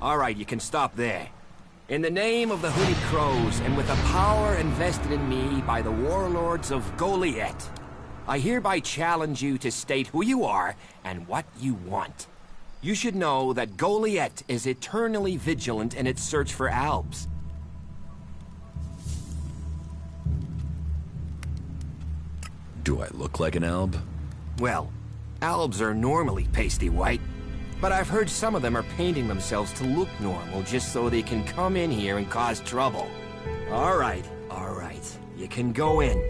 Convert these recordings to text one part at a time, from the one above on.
All right, you can stop there. In the name of the Hooded Crows, and with the power invested in me by the warlords of Goliath, I hereby challenge you to state who you are and what you want. You should know that Goliath is eternally vigilant in its search for Albs. Do I look like an Alb? Well, Albs are normally pasty white, but I've heard some of them are painting themselves to look normal just so they can come in here and cause trouble. All right. You can go in,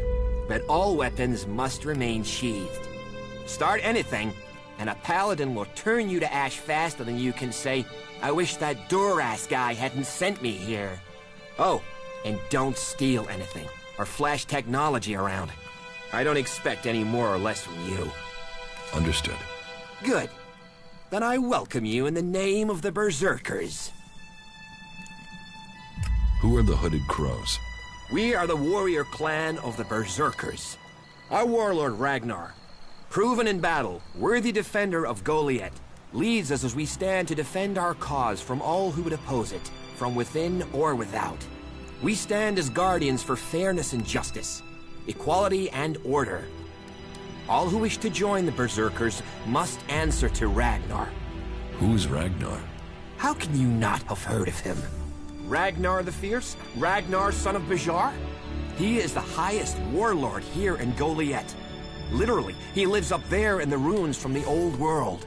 but all weapons must remain sheathed. Start anything, and a paladin will turn you to ash faster than you can say, "I wish that Duras guy hadn't sent me here." Oh, and don't steal anything, or flash technology around. I don't expect any more or less from you. Understood. Good. Then I welcome you in the name of the Berserkers. Who are the Hooded Crows? We are the warrior clan of the Berserkers. Our warlord Ragnar, proven in battle, worthy defender of Goliath, leads us as we stand to defend our cause from all who would oppose it, from within or without. We stand as guardians for fairness and justice, equality and order. All who wish to join the Berserkers must answer to Ragnar. Who's Ragnar? How can you not have heard of him? Ragnar the Fierce? Ragnar, son of Bajar? He is the highest warlord here in Goliath. Literally, he lives up there in the ruins from the old world.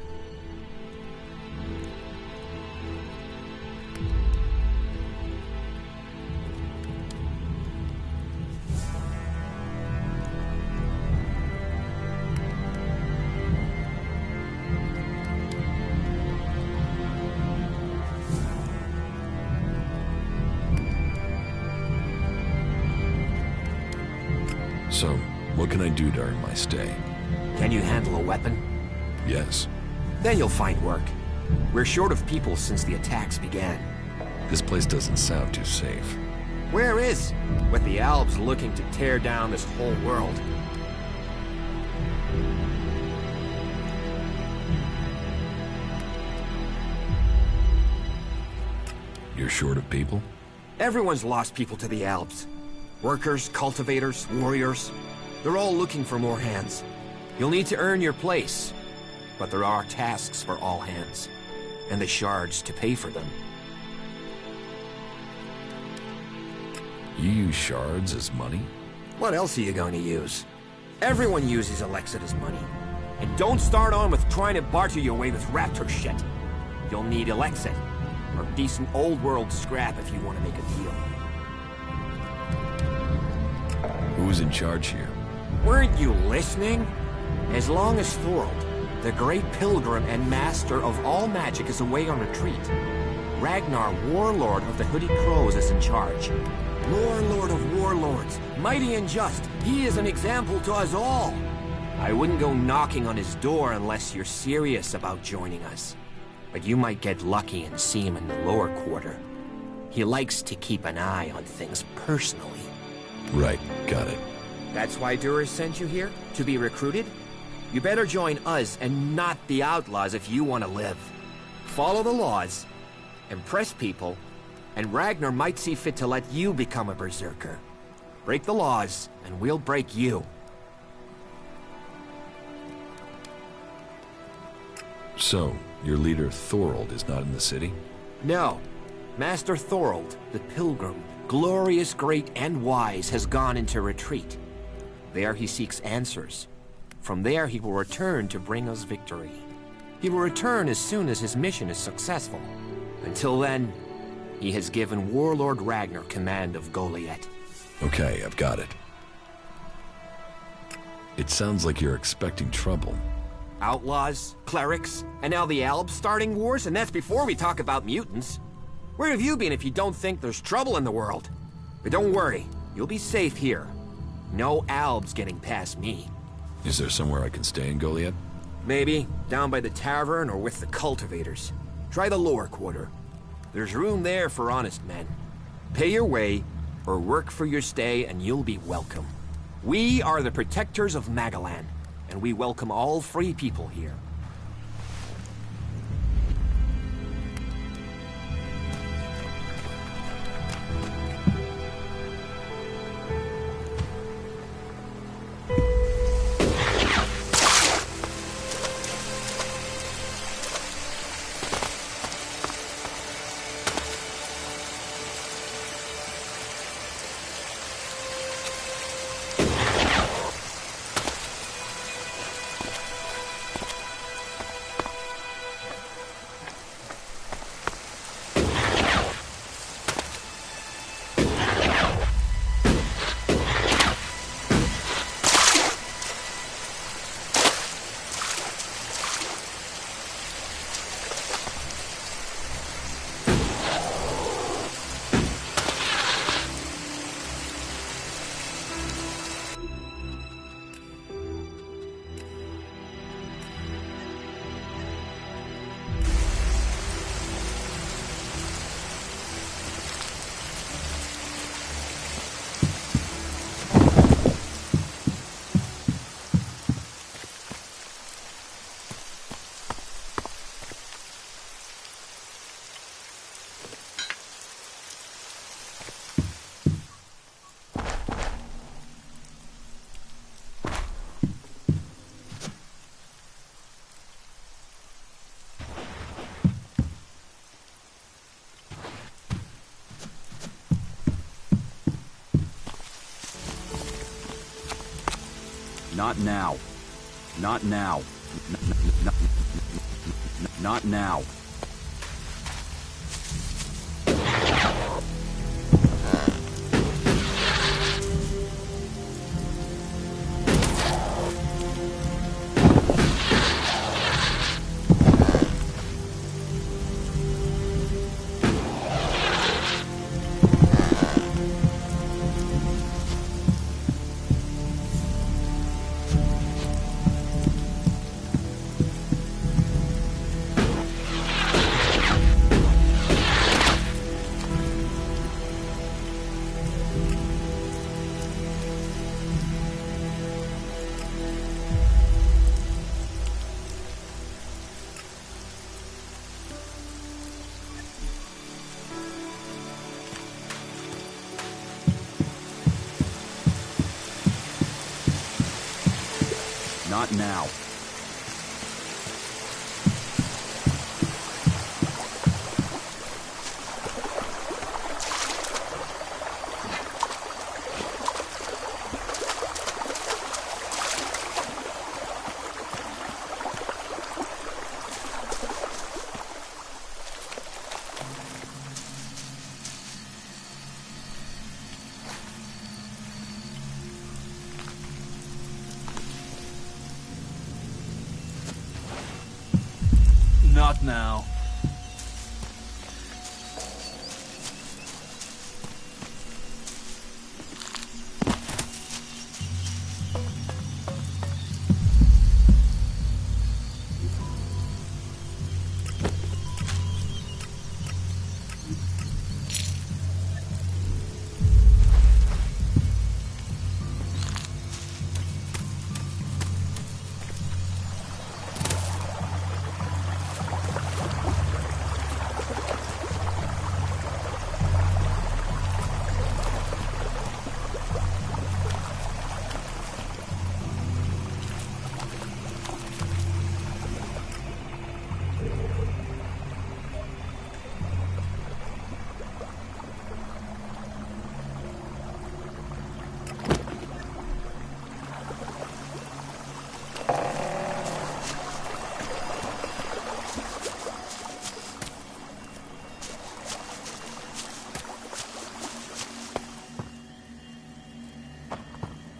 So, what can I do during my stay? Can you handle a weapon? Yes. Then you'll find work. We're short of people since the attacks began. This place doesn't sound too safe. Where is? With the Albs looking to tear down this whole world. You're short of people? Everyone's lost people to the Albs. Workers, cultivators, warriors. They're all looking for more hands. You'll need to earn your place. But there are tasks for all hands. And the shards to pay for them. You use shards as money? What else are you going to use? Everyone uses ELEX as money. And don't start on with trying to barter your way with raptor shit. You'll need ELEX or decent old world scrap if you want to make a deal. Who's in charge here? Weren't you listening? As long as Thorold, the great pilgrim and master of all magic, is away on retreat, Ragnar, warlord of the Hooded Crows, is in charge. Warlord of warlords, mighty and just, he is an example to us all. I wouldn't go knocking on his door unless you're serious about joining us. But you might get lucky and see him in the lower quarter. He likes to keep an eye on things personally. Right, got it. That's why Duras sent you here? To be recruited? You better join us and not the outlaws if you want to live. Follow the laws, impress people, and Ragnar might see fit to let you become a berserker. Break the laws, and we'll break you. So, your leader Thorold is not in the city? No. Master Thorold, the pilgrim, glorious, great, and wise, has gone into retreat. There he seeks answers. From there he will return to bring us victory. He will return as soon as his mission is successful. Until then, he has given Warlord Ragnar command of Goliath. Okay, I've got it. It sounds like you're expecting trouble. Outlaws, clerics, and now the Albs starting wars, and that's before we talk about mutants. Where have you been if you don't think there's trouble in the world? But don't worry, you'll be safe here. No Albs getting past me. Is there somewhere I can stay in Goliath? Maybe, down by the tavern or with the cultivators. Try the lower quarter. There's room there for honest men. Pay your way, or work for your stay, and you'll be welcome. We are the protectors of Magalan, and we welcome all free people here. Not now. Not now. Not now. Not now. Not now.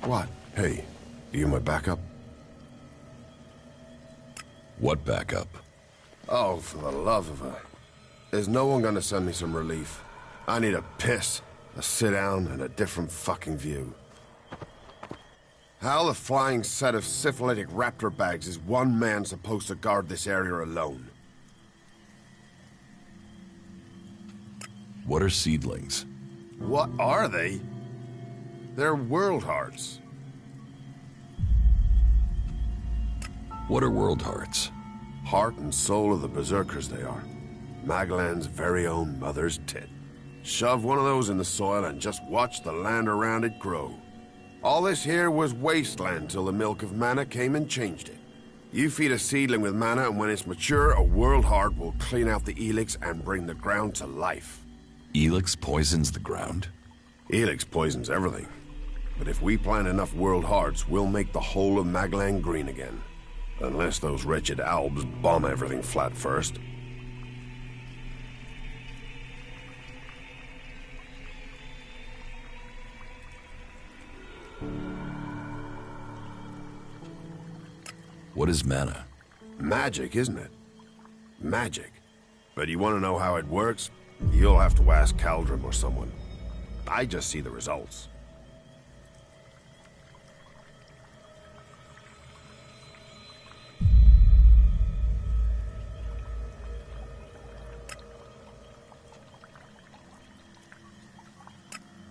What? Hey, you my backup? What backup? Oh, for the love of her. Is no one gonna send me some relief? I need a piss, a sit-down, and a different fucking view. How the flying set of syphilitic raptor bags is one man supposed to guard this area alone? What are seedlings? What are they? They're world hearts. What are world hearts? Heart and soul of the berserkers they are. Maglan's very own mother's tit. Shove one of those in the soil and just watch the land around it grow. All this here was wasteland till the milk of mana came and changed it. You feed a seedling with mana, and when it's mature, a world heart will clean out the ELEX and bring the ground to life. ELEX poisons the ground? ELEX poisons everything. But if we plant enough world hearts, we'll make the whole of Maglan green again. Unless those wretched Albs bomb everything flat first. What is mana? Magic, isn't it? Magic. But you want to know how it works? You'll have to ask Caldrum or someone. I just see the results.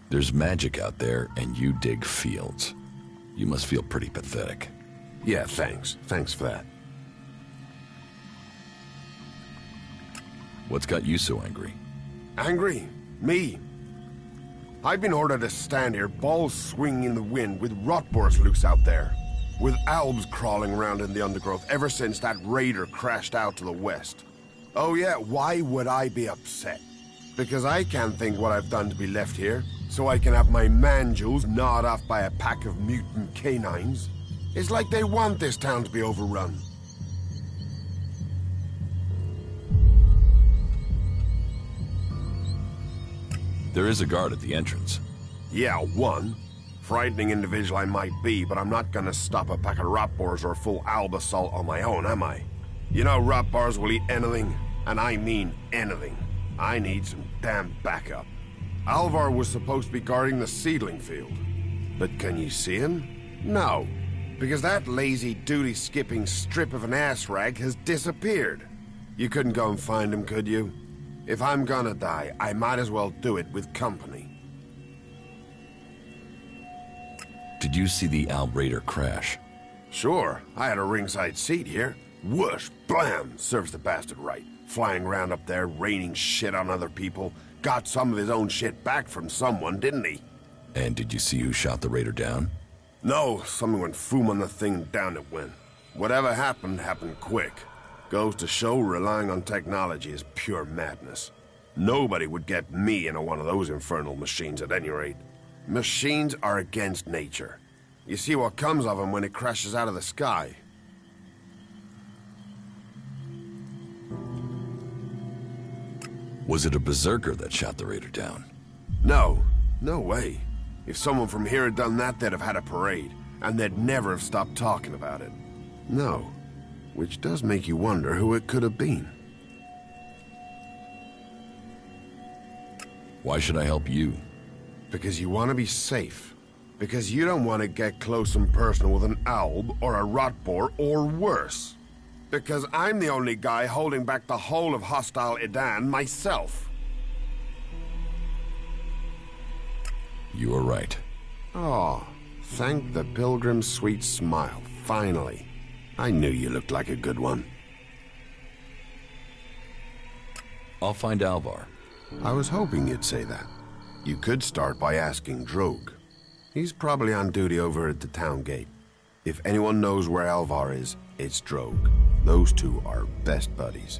There's magic out there, and you dig fields. You must feel pretty pathetic. Yeah, thanks. Thanks for that. What's got you so angry? Angry? Me? I've been ordered to stand here, balls swinging in the wind, with rotboars loose out there. With Albs crawling around in the undergrowth ever since that raider crashed out to the west. Oh yeah, why would I be upset? Because I can't think what I've done to be left here, so I can have my man-jewels gnawed off by a pack of mutant canines. It's like they want this town to be overrun. There is a guard at the entrance. Yeah, one. Frightening individual I might be, but I'm not gonna stop a pack of rot boars or a full alba salt on my own, am I? You know rot boars will eat anything, and I mean anything. I need some damn backup. Alvar was supposed to be guarding the seedling field. But can you see him? No, because that lazy duty-skipping strip of an ass rag has disappeared. You couldn't go and find him, could you? If I'm gonna die, I might as well do it with company. Did you see the Albraider crash? Sure, I had a ringside seat here. Whoosh, blam, serves the bastard right. Flying around up there, raining shit on other people. Got some of his own shit back from someone, didn't he? And did you see who shot the raider down? No, someone went foom on the thing, down it went. Whatever happened, happened quick. Goes to show relying on technology is pure madness. Nobody would get me into one of those infernal machines at any rate. Machines are against nature. You see what comes of them when it crashes out of the sky. Was it a berserker that shot the raider down? No, no way. If someone from here had done that, they'd have had a parade, and they'd never have stopped talking about it. No. Which does make you wonder who it could have been. Why should I help you? Because you want to be safe. Because you don't want to get close and personal with an alb or a rot boar or worse. Because I'm the only guy holding back the whole of hostile Edan myself. You are right. Oh, thank the pilgrim's sweet smile, finally. I knew you looked like a good one. I'll find Alvar. I was hoping you'd say that. You could start by asking Drogue. He's probably on duty over at the town gate. If anyone knows where Alvar is, it's Drogue. Those two are best buddies.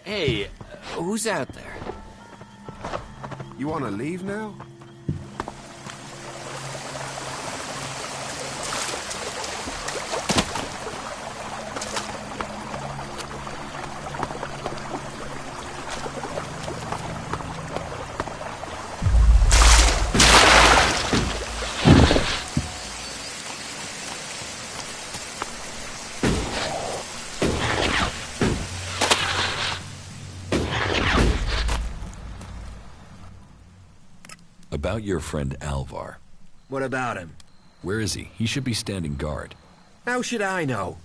Hey, who's out there? You want to leave now? About your friend Alvar. What about him? Where is he? He should be standing guard. How should I know?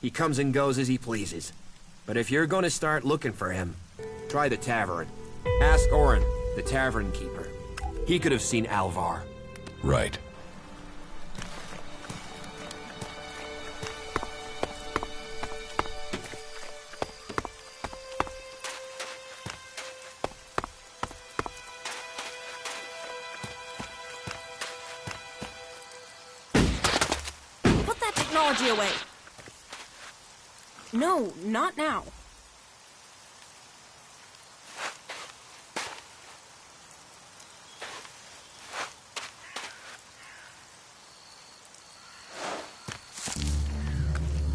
He comes and goes as he pleases. But if you're gonna start looking for him, try the tavern. Ask Orin, the tavern keeper. He could have seen Alvar. Right. Away. No, not now.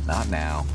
Not now.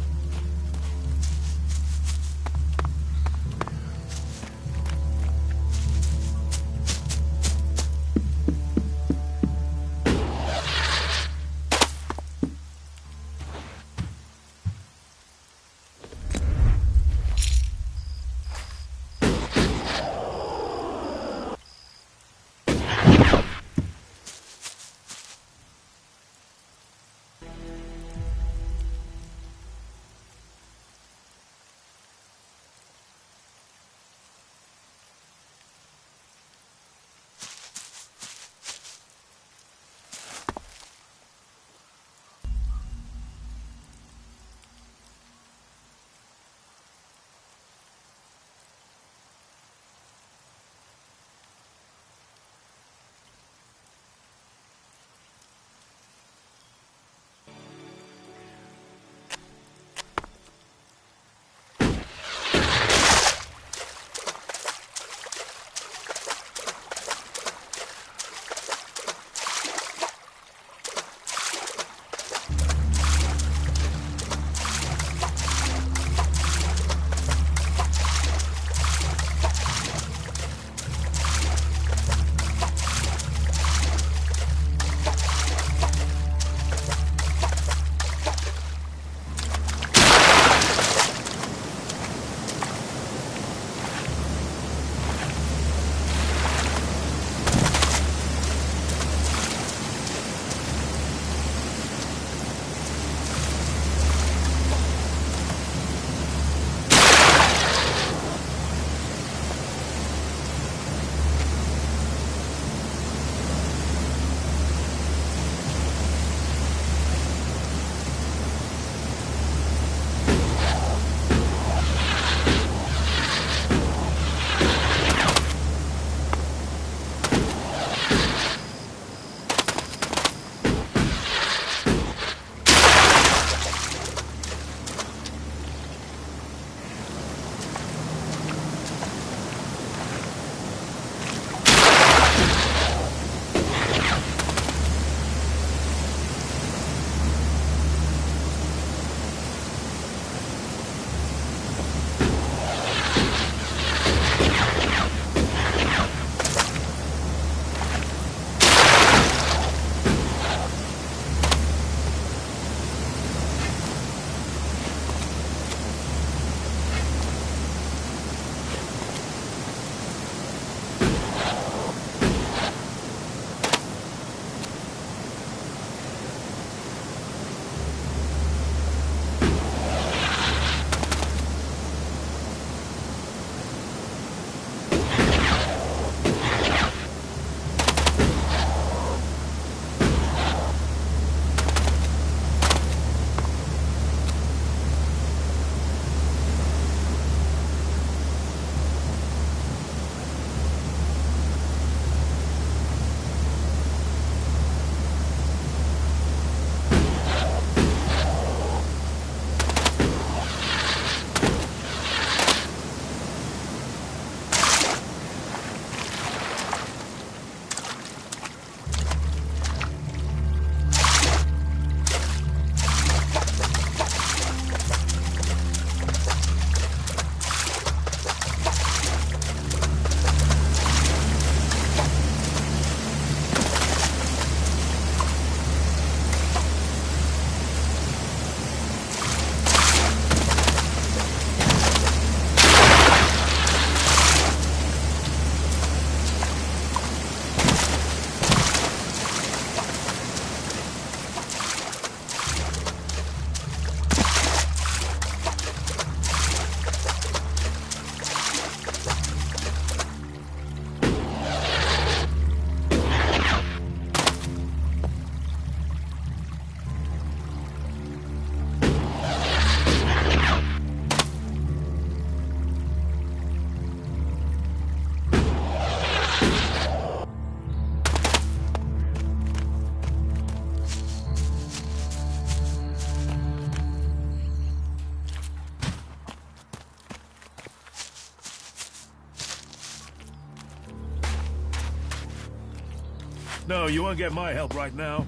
No, you won't get my help right now.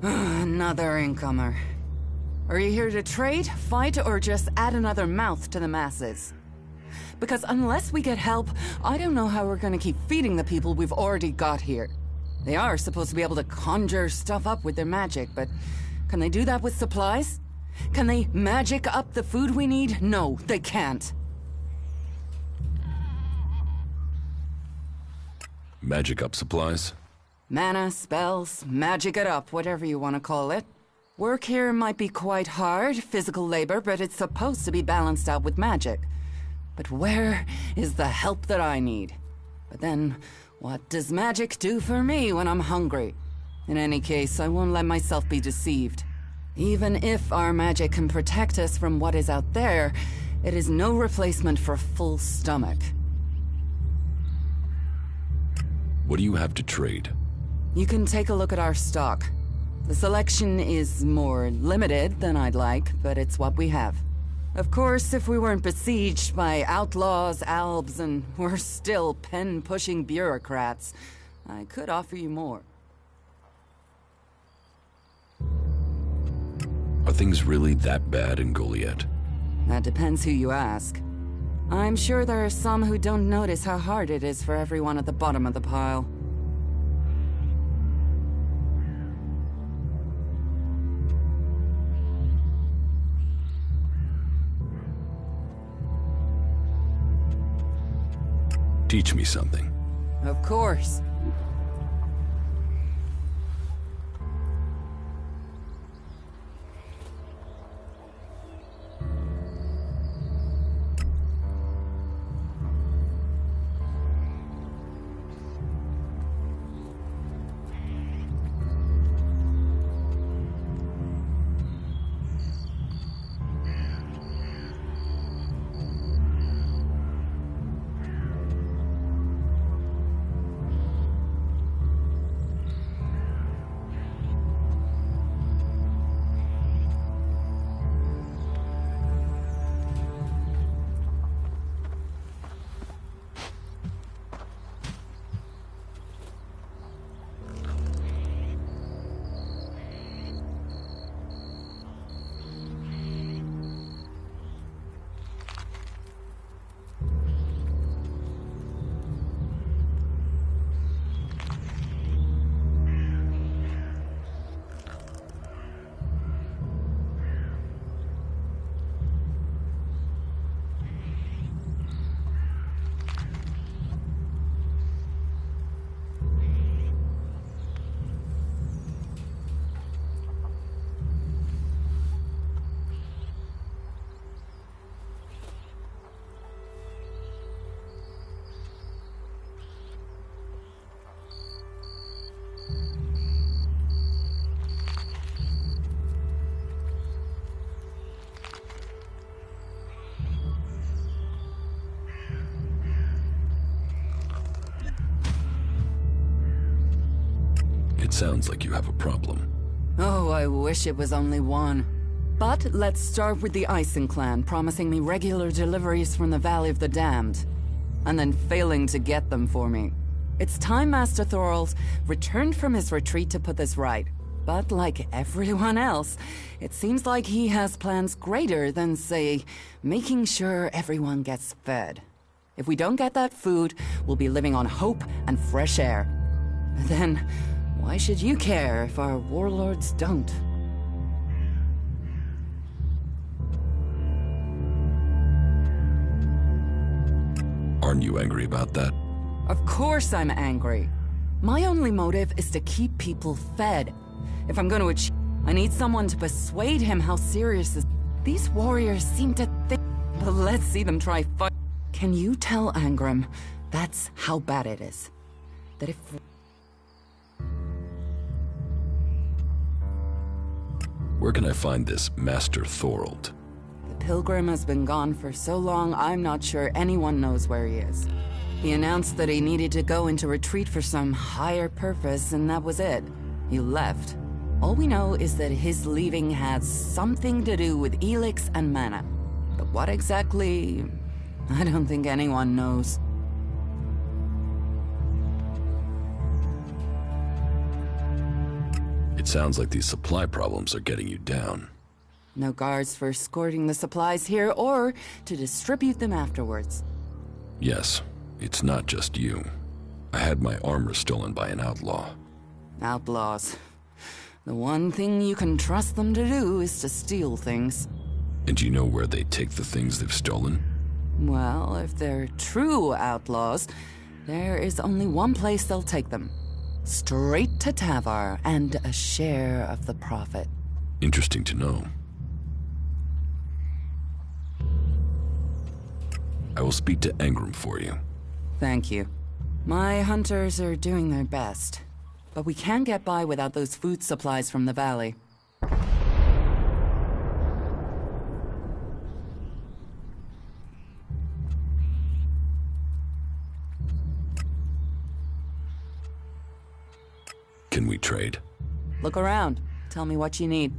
Another incomer. Are you here to trade, fight, or just add another mouth to the masses? Because unless we get help, I don't know how we're gonna keep feeding the people we've already got here. They are supposed to be able to conjure stuff up with their magic, but can they do that with supplies? Can they magic up the food we need? No, they can't. Magic up supplies? Mana, spells, magic it up, whatever you want to call it. Work here might be quite hard, physical labor, but it's supposed to be balanced out with magic. But where is the help that I need? But then, what does magic do for me when I'm hungry? In any case, I won't let myself be deceived. Even if our magic can protect us from what is out there, it is no replacement for a full stomach. What do you have to trade? You can take a look at our stock. The selection is more limited than I'd like, but it's what we have. Of course, if we weren't besieged by outlaws, albs, and we're still pen-pushing bureaucrats, I could offer you more. Are things really that bad in Goliath? That depends who you ask. I'm sure there are some who don't notice how hard it is for everyone at the bottom of the pile. Teach me something. Of course. It sounds like you have a problem. Oh, I wish it was only one. But let's start with the Ison clan promising me regular deliveries from the Valley of the Damned, and then failing to get them for me. It's time Master Thorol's returned from his retreat to put this right. But like everyone else, it seems like he has plans greater than, say, making sure everyone gets fed. If we don't get that food, we'll be living on hope and fresh air. Then, why should you care if our warlords don't? Aren't you angry about that? Of course I'm angry. My only motive is to keep people fed. If I'm going to achieve, I need someone to persuade him how serious this. These warriors seem to think, but let's see them try fight. Can you tell Angram that's how bad it is? That if... Where can I find this Master Thorold? The Pilgrim has been gone for so long, I'm not sure anyone knows where he is. He announced that he needed to go into retreat for some higher purpose, and that was it. He left. All we know is that his leaving had something to do with ELEX and mana. But what exactly? I don't think anyone knows. It sounds like these supply problems are getting you down. No guards for escorting the supplies here or to distribute them afterwards. Yes, it's not just you. I had my armor stolen by an outlaw. Outlaws. The one thing you can trust them to do is to steal things. And you know where they take the things they've stolen? Well, if they're true outlaws, there is only one place they'll take them. Straight to Tavar and a share of the profit. Interesting to know. I will speak to Engram for you. Thank you. My hunters are doing their best, but we can't get by without those food supplies from the valley. Can we trade? Look around. Tell me what you need.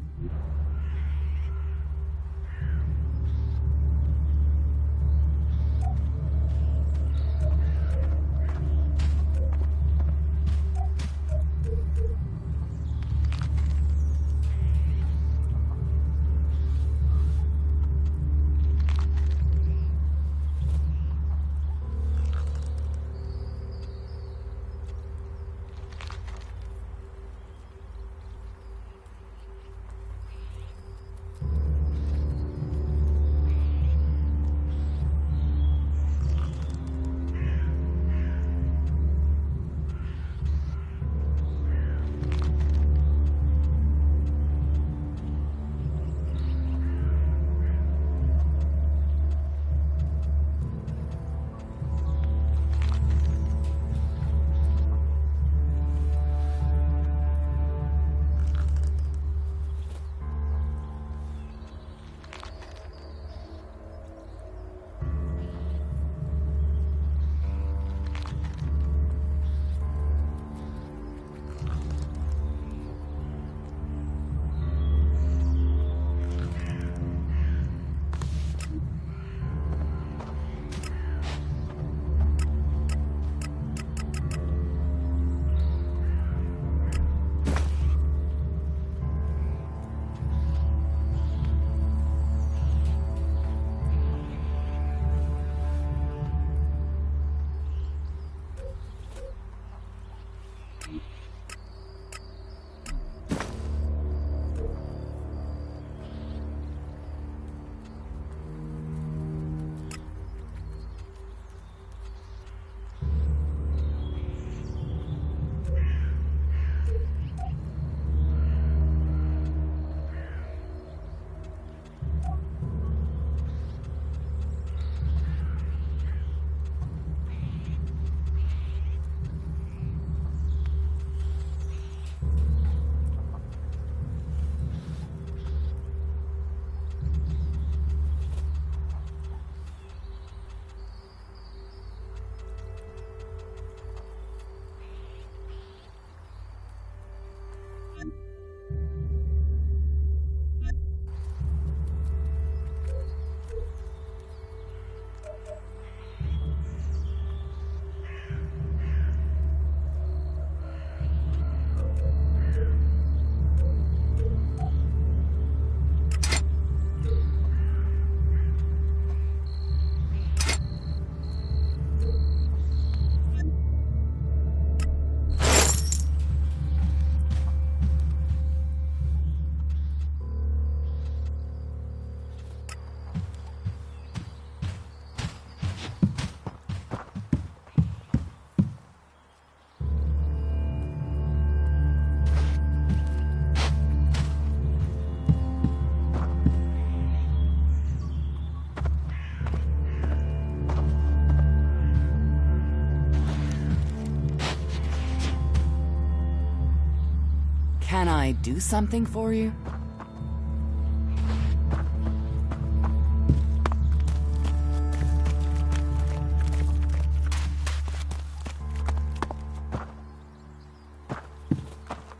Can I do something for you?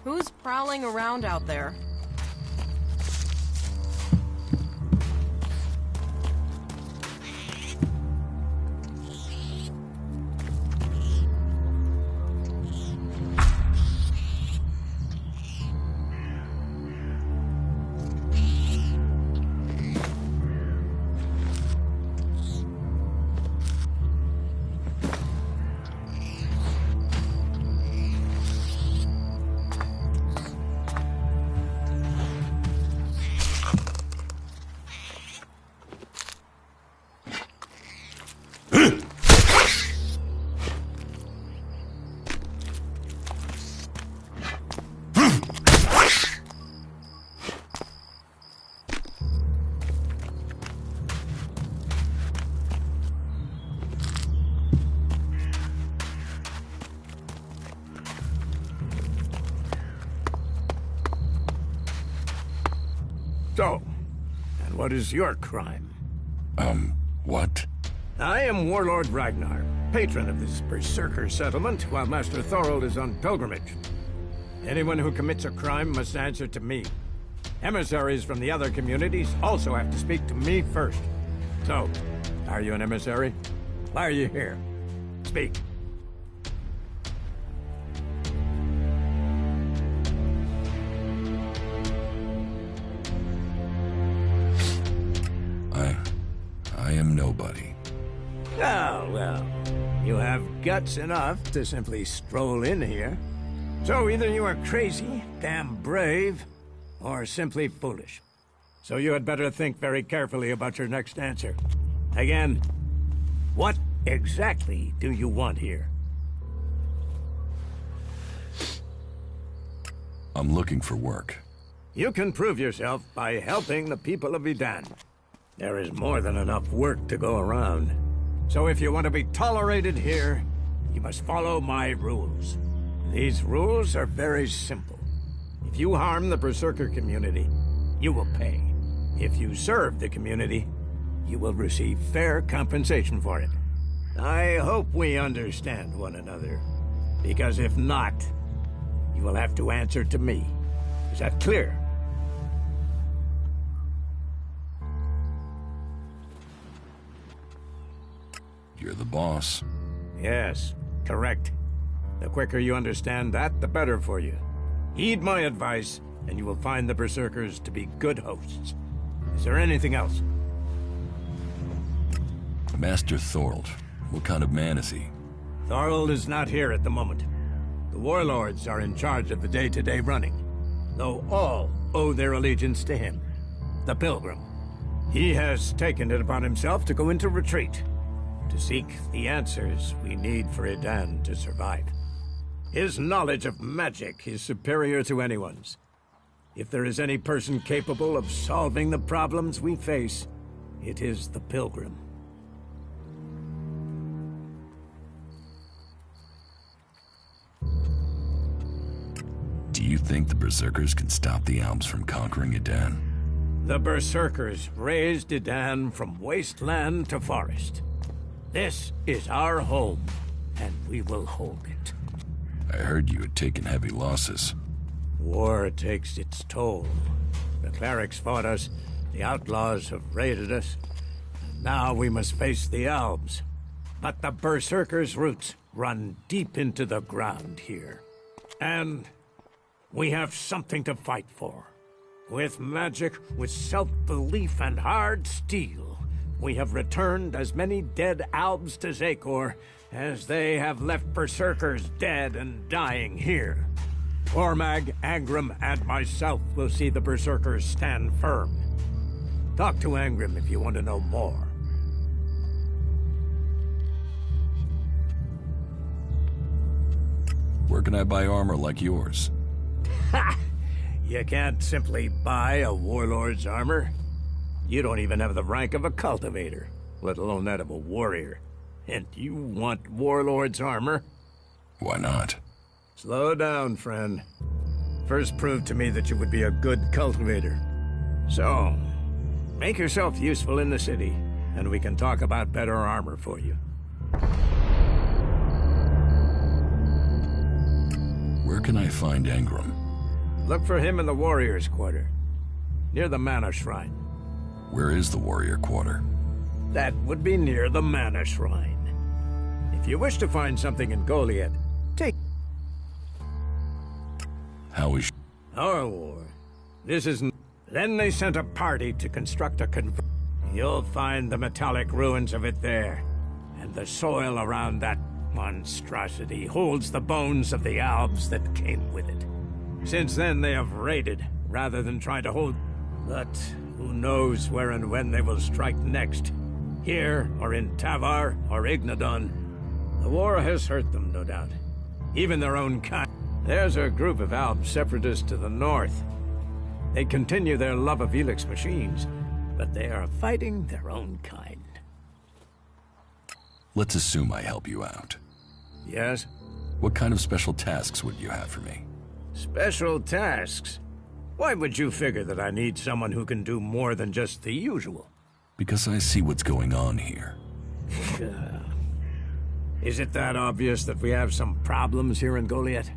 Who's prowling around out there? So, and what is your crime? What? I am Warlord Ragnar, patron of this Berserker settlement, while Master Thorold is on pilgrimage. Anyone who commits a crime must answer to me. Emissaries from the other communities also have to speak to me first. So, are you an emissary? Why are you here? Speak. I am nobody. Oh, well, you have guts enough to simply stroll in here. So either you are crazy, damn brave, or simply foolish. So you had better think very carefully about your next answer. Again, what exactly do you want here? I'm looking for work. You can prove yourself by helping the people of Edan. There is more than enough work to go around. So if you want to be tolerated here, you must follow my rules. These rules are very simple. If you harm the Berserker community, you will pay. If you serve the community, you will receive fair compensation for it. I hope we understand one another, because if not, you will have to answer to me. Is that clear? You're the boss. Yes, correct. The quicker you understand that, the better for you. Heed my advice, and you will find the Berserkers to be good hosts. Is there anything else? Master Thorold. What kind of man is he? Thorold is not here at the moment. The warlords are in charge of the day-to-day running, though all owe their allegiance to him, the Pilgrim. He has taken it upon himself to go into retreat, to seek the answers we need for Edan to survive. His knowledge of magic is superior to anyone's. If there is any person capable of solving the problems we face, it is the Pilgrim. Do you think the Berserkers can stop the Alps from conquering Edan? The Berserkers raised Edan from wasteland to forest. This is our home, and we will hold it. I heard you had taken heavy losses. War takes its toll. The clerics fought us, the outlaws have raided us, and now we must face the elves. But the Berserkers' roots run deep into the ground here. And we have something to fight for. With magic, with self-belief and hard steel, we have returned as many dead Albs to Zakor as they have left Berserkers dead and dying here. Ormag, Angrim, and myself will see the Berserkers stand firm. Talk to Angrim if you want to know more. Where can I buy armor like yours? Ha! You can't simply buy a warlord's armor. You don't even have the rank of a cultivator, let alone that of a warrior. And you want warlord's armor? Why not? Slow down, friend. First prove to me that you would be a good cultivator. So, make yourself useful in the city, and we can talk about better armor for you. Where can I find Angrim? Look for him in the Warrior's Quarter, near the Mana Shrine. Where is the Warrior Quarter? That would be near the Mana Shrine. If you wish to find something in Goliath, take How is... our war. This isn't... Then they sent a party to construct a You'll find the metallic ruins of it there. And the soil around that monstrosity holds the bones of the Albs that came with it. Since then, they have raided, rather than trying to hold... But who knows where and when they will strike next. Here, or in Tavar, or Ignadon. The war has hurt them, no doubt. Even their own kind. There's a group of Alb separatists to the north. They continue their love of ELEX machines, but they are fighting their own kind. Let's assume I help you out. Yes? What kind of special tasks would you have for me? Special tasks? Why would you figure that I need someone who can do more than just the usual? Because I see what's going on here. Is it that obvious that we have some problems here in Goliath?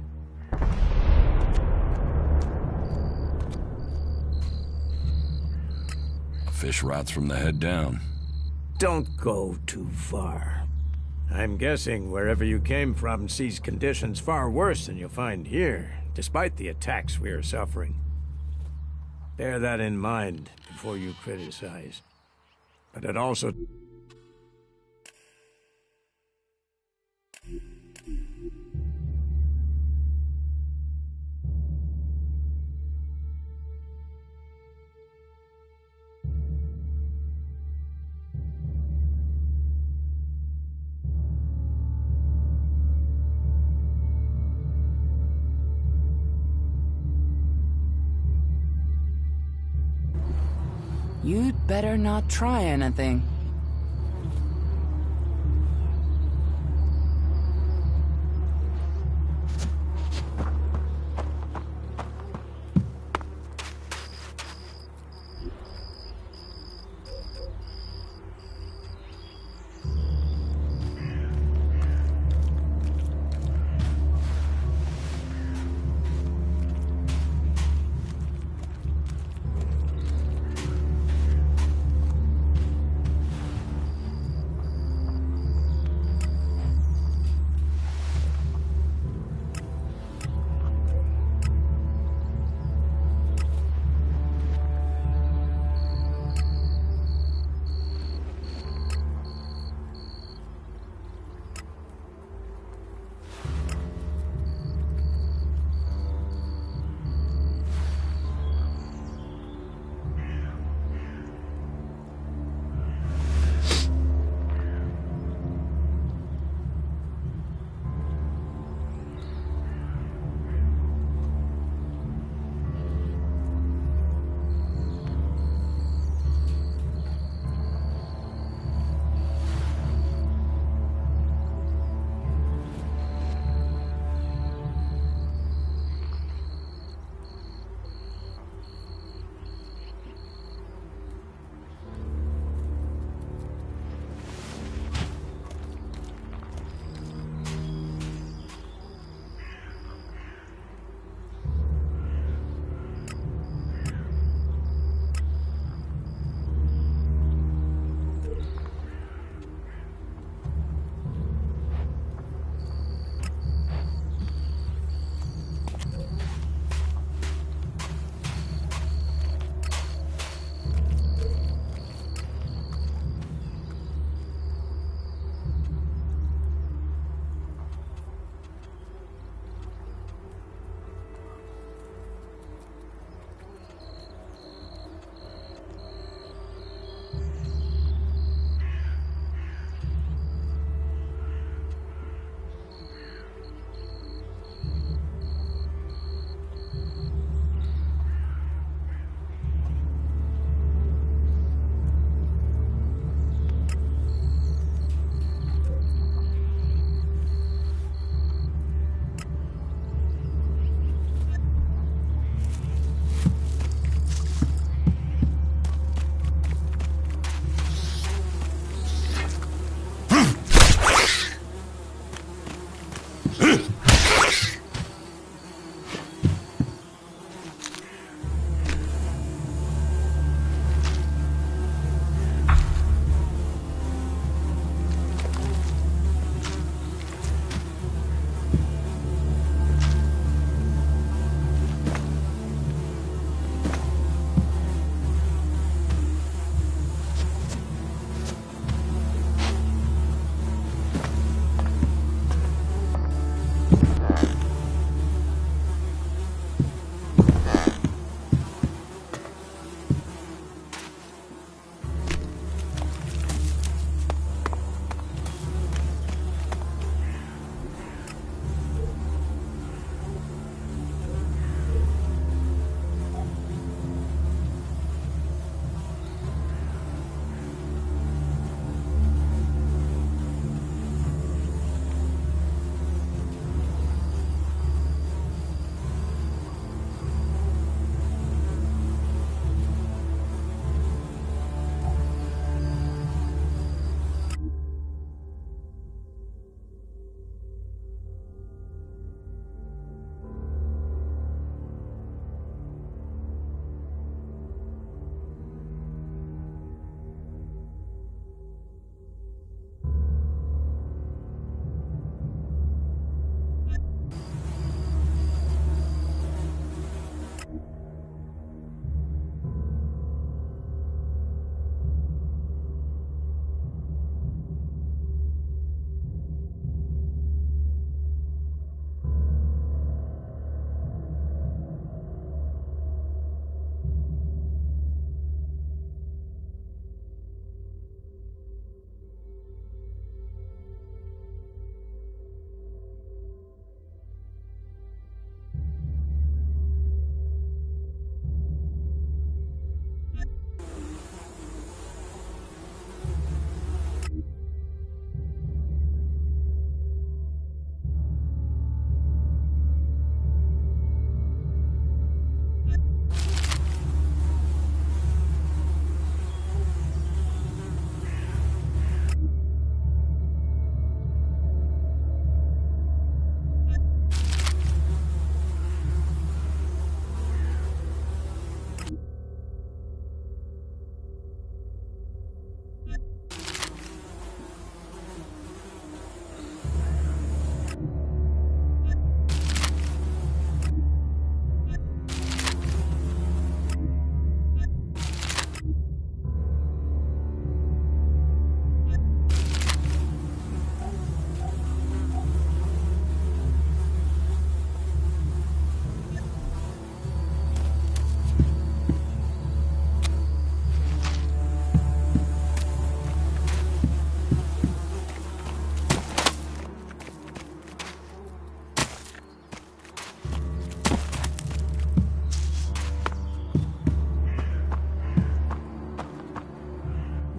Fish rots from the head down. Don't go too far. I'm guessing wherever you came from sees conditions far worse than you'll find here, despite the attacks we are suffering. Bear that in mind before you criticize. But it also... You'd better not try anything.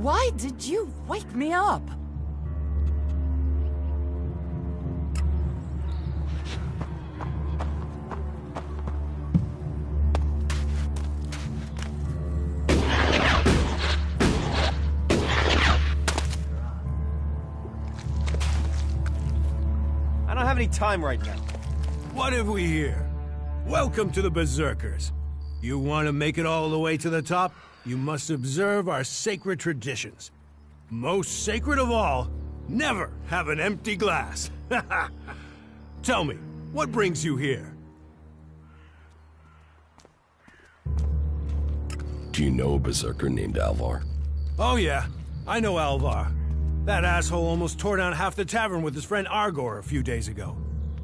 Why did you wake me up? I don't have any time right now. What have we here? Welcome to the Berserkers. You want to make it all the way to the top? You must observe our sacred traditions. Most sacred of all, never have an empty glass. Tell me, what brings you here? Do you know a berserker named Alvar? Oh yeah, I know Alvar. That asshole almost tore down half the tavern with his friend Argor a few days ago.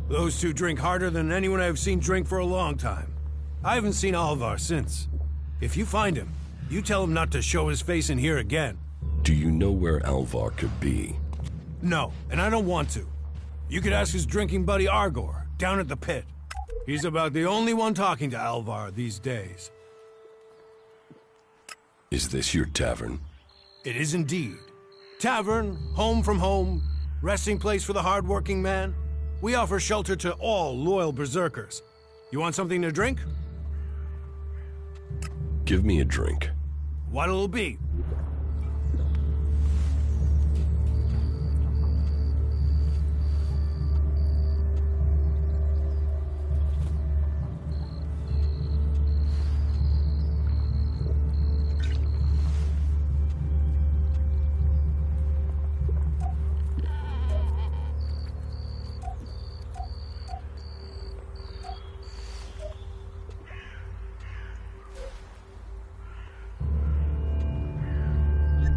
Those two drink harder than anyone I've seen drink for a long time. I haven't seen Alvar since. If you find him, you tell him not to show his face in here again. Do you know where Alvar could be? No, and I don't want to. You could ask his drinking buddy Argor, down at the pit. He's about the only one talking to Alvar these days. Is this your tavern? It is indeed. Tavern, home from home, resting place for the hard-working man. We offer shelter to all loyal berserkers. You want something to drink? Give me a drink. What'll it be?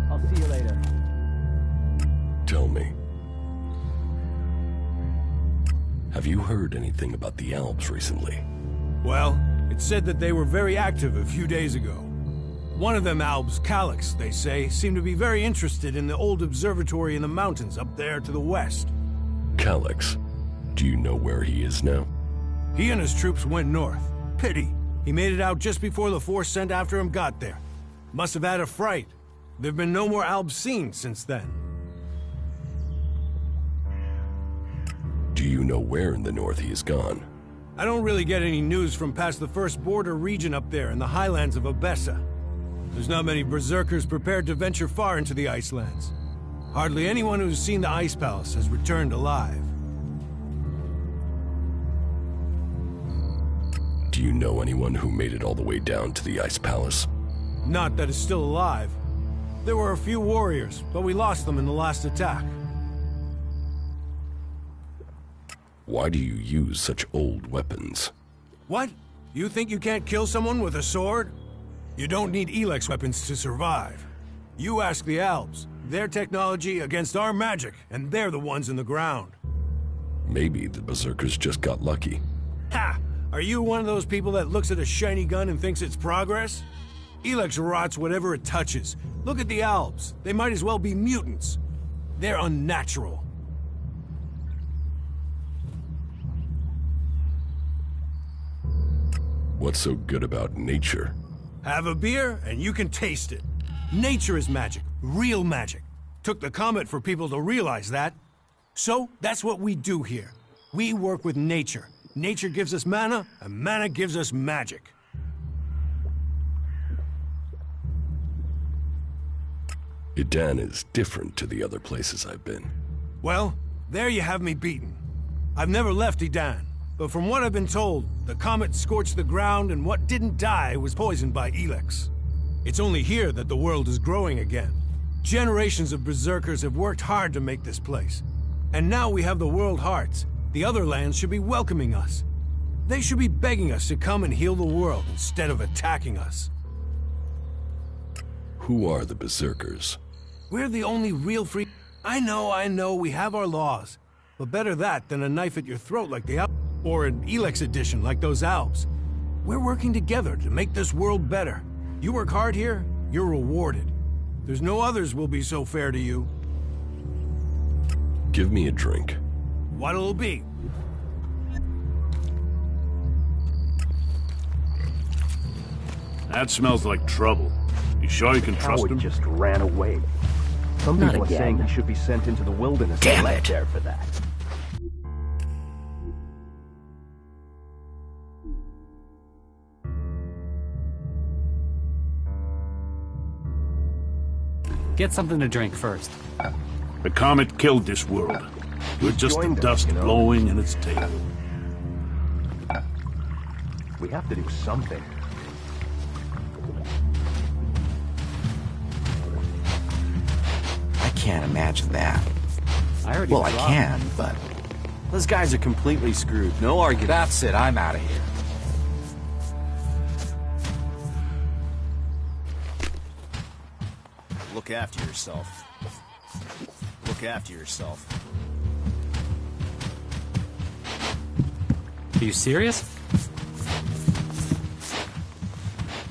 I'll see you later. Tell me. Have you heard anything about the Alps recently? Well, it's said that they were very active a few days ago. One of them Albs, Calyx, they say, seemed to be very interested in the old observatory in the mountains up there to the west. Calyx. Do you know where he is now? He and his troops went north. Pity. He made it out just before the force sent after him got there. Must have had a fright. There've been no more Albs seen since then. Do you know where in the north he is gone? I don't really get any news from past the first border region up there in the highlands of Abessa. There's not many berserkers prepared to venture far into the Icelands. Hardly anyone who's seen the Ice Palace has returned alive. Do you know anyone who made it all the way down to the Ice Palace? Not that is still alive. There were a few warriors, but we lost them in the last attack. Why do you use such old weapons? What? You think you can't kill someone with a sword? You don't need ELEX weapons to survive. You ask the Alps. Their technology against our magic, and they're the ones in the ground. Maybe the berserkers just got lucky. Ha! Are you one of those people that looks at a shiny gun and thinks it's progress? ELEX rots whatever it touches. Look at the Alps. They might as well be mutants. They're unnatural. What's so good about nature? Have a beer, and you can taste it. Nature is magic. Real magic. Took the comet for people to realize that. So, that's what we do here. We work with nature. Nature gives us mana, and mana gives us magic. Idan is different to the other places I've been. Well, there you have me beaten. I've never left Idan, but from what I've been told, the comet scorched the ground and what didn't die was poisoned by ELEX. It's only here that the world is growing again. Generations of berserkers have worked hard to make this place. And now we have the World Hearts. The other lands should be welcoming us. They should be begging us to come and heal the world instead of attacking us. Who are the berserkers? We're the only real free... I know, we have our laws. But better that than a knife at your throat like the Alps, or an ELEX edition like those Alps. We're working together to make this world better. You work hard here, you're rewarded. There's no others will be so fair to you. Give me a drink. What'll it be? That smells like trouble. You sure you can trust him? Just ran away. Some people are saying he should be sent into the wilderness and left there for that. Get something to drink first. The comet killed this world. We're just the dust blowing in its tail. We have to do something. I can't imagine that. Well, I can, but... Those guys are completely screwed. No argument. That's it, I'm out of here. Look after yourself. Look after yourself. Are you serious?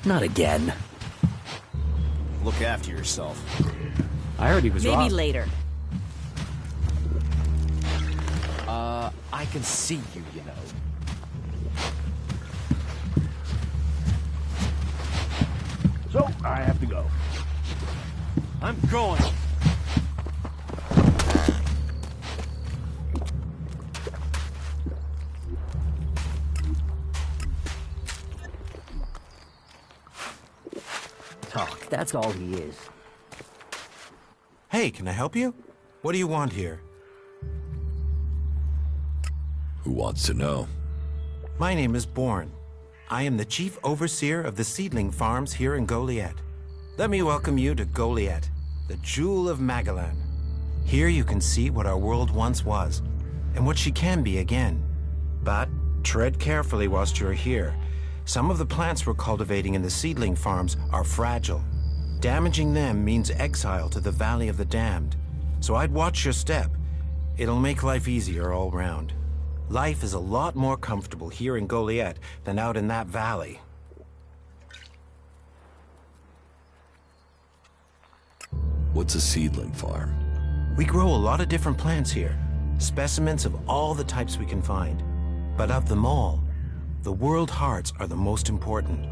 Not again. Look after yourself. I heard he was Maybe robbed. later. I can see you, you know. So, I have to go. I'm going. Talk, that's all he is. Hey, can I help you? What do you want here? Who wants to know? My name is Bourne. I am the chief overseer of the seedling farms here in Goliad. Let me welcome you to Goliad, the jewel of Magellan. Here you can see what our world once was, and what she can be again. But tread carefully whilst you're here. Some of the plants we're cultivating in the seedling farms are fragile. Damaging them means exile to the Valley of the Damned. So I'd watch your step. It'll make life easier all round. Life is a lot more comfortable here in Goliad than out in that valley. What's a seedling farm? We grow a lot of different plants here, specimens of all the types we can find. But of them all, the world hearts are the most important.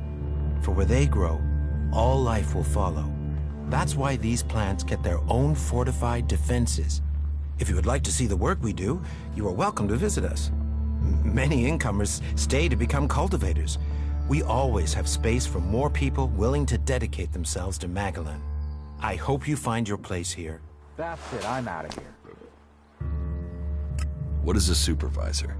For where they grow, all life will follow. That's why these plants get their own fortified defenses. If you would like to see the work we do, you are welcome to visit us. Many incomers stay to become cultivators. We always have space for more people willing to dedicate themselves to Magellan. I hope you find your place here. That's it, I'm out of here. What is a supervisor?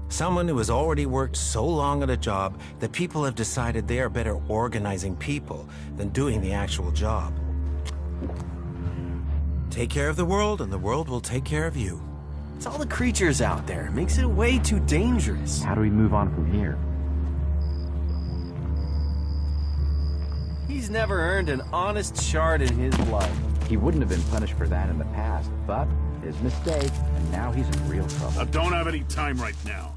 Someone who has already worked so long at a job that people have decided they are better organizing people than doing the actual job. Take care of the world, and the world will take care of you. It's all the creatures out there. It makes it way too dangerous. How do we move on from here? He's never earned an honest shard in his life. He wouldn't have been punished for that in the past, but his mistake, and now he's in real trouble. I don't have any time right now.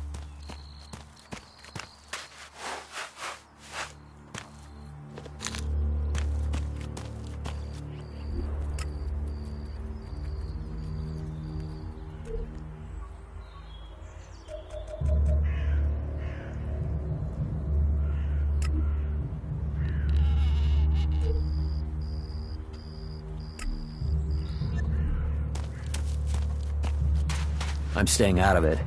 I'm staying out of it.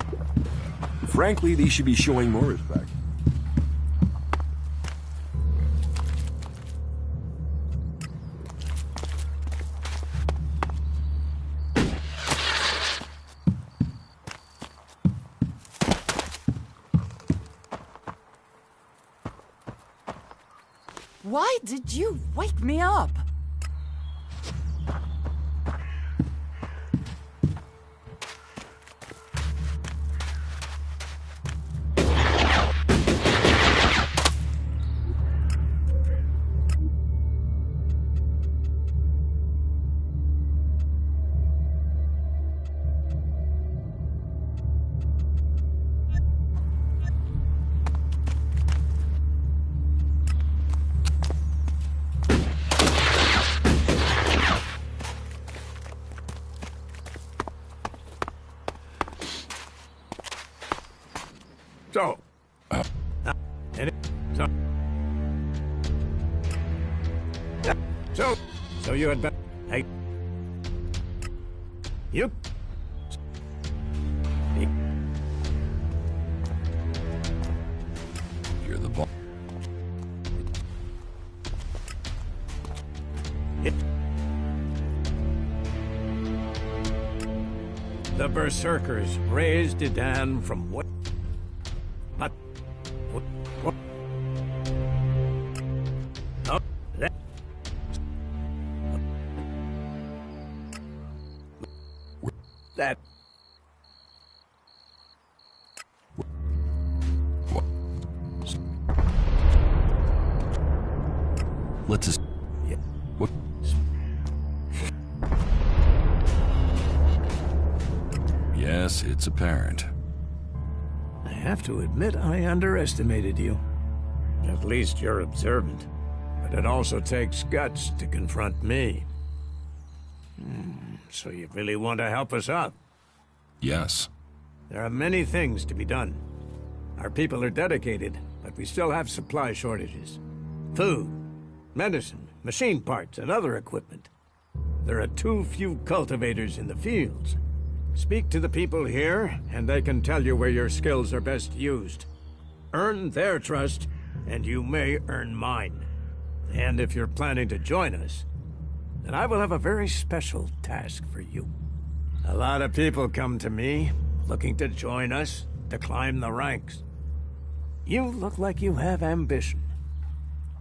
Frankly, these should be showing more respect. Why did you wake me up? So, So you had better... Hey. You... You're the boss. The Berserkers raised Idan from what? But... What? Oh, that... That... Let's just... Yeah. What? Yes, it's apparent. I have to admit I underestimated you. At least you're observant. But it also takes guts to confront me. So you really want to help us out? Yes. There are many things to be done. Our people are dedicated, but we still have supply shortages. Food, medicine, machine parts, and other equipment. There are too few cultivators in the fields. Speak to the people here, and they can tell you where your skills are best used. Earn their trust, and you may earn mine. And if you're planning to join us, then I will have a very special task for you. A lot of people come to me, looking to join us, to climb the ranks. You look like you have ambition.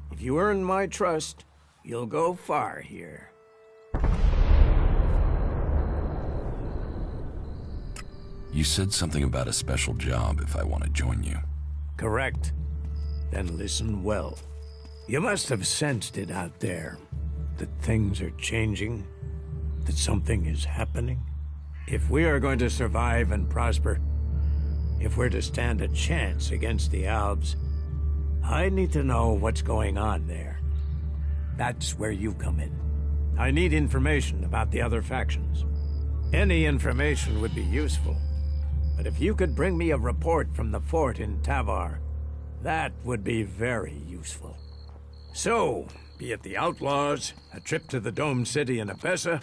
If you earn my trust, you'll go far here. You said something about a special job if I want to join you. Correct. Then listen well. You must have sensed it out there. That things are changing. That something is happening. If we are going to survive and prosper, if we're to stand a chance against the Albs, I need to know what's going on there. That's where you come in. I need information about the other factions. Any information would be useful. But if you could bring me a report from the fort in Tavar, that would be very useful. So, be it the Outlaws, a trip to the Dome City in Abessa,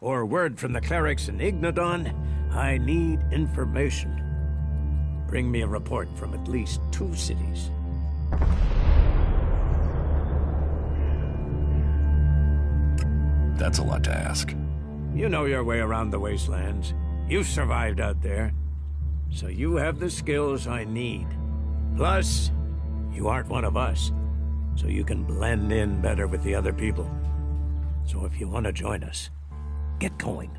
or word from the clerics in Ignadon, I need information. Bring me a report from at least 2 cities. That's a lot to ask. You know your way around the wastelands. You've survived out there. So you have the skills I need. Plus, you aren't one of us, so you can blend in better with the other people. So if you want to join us, get going.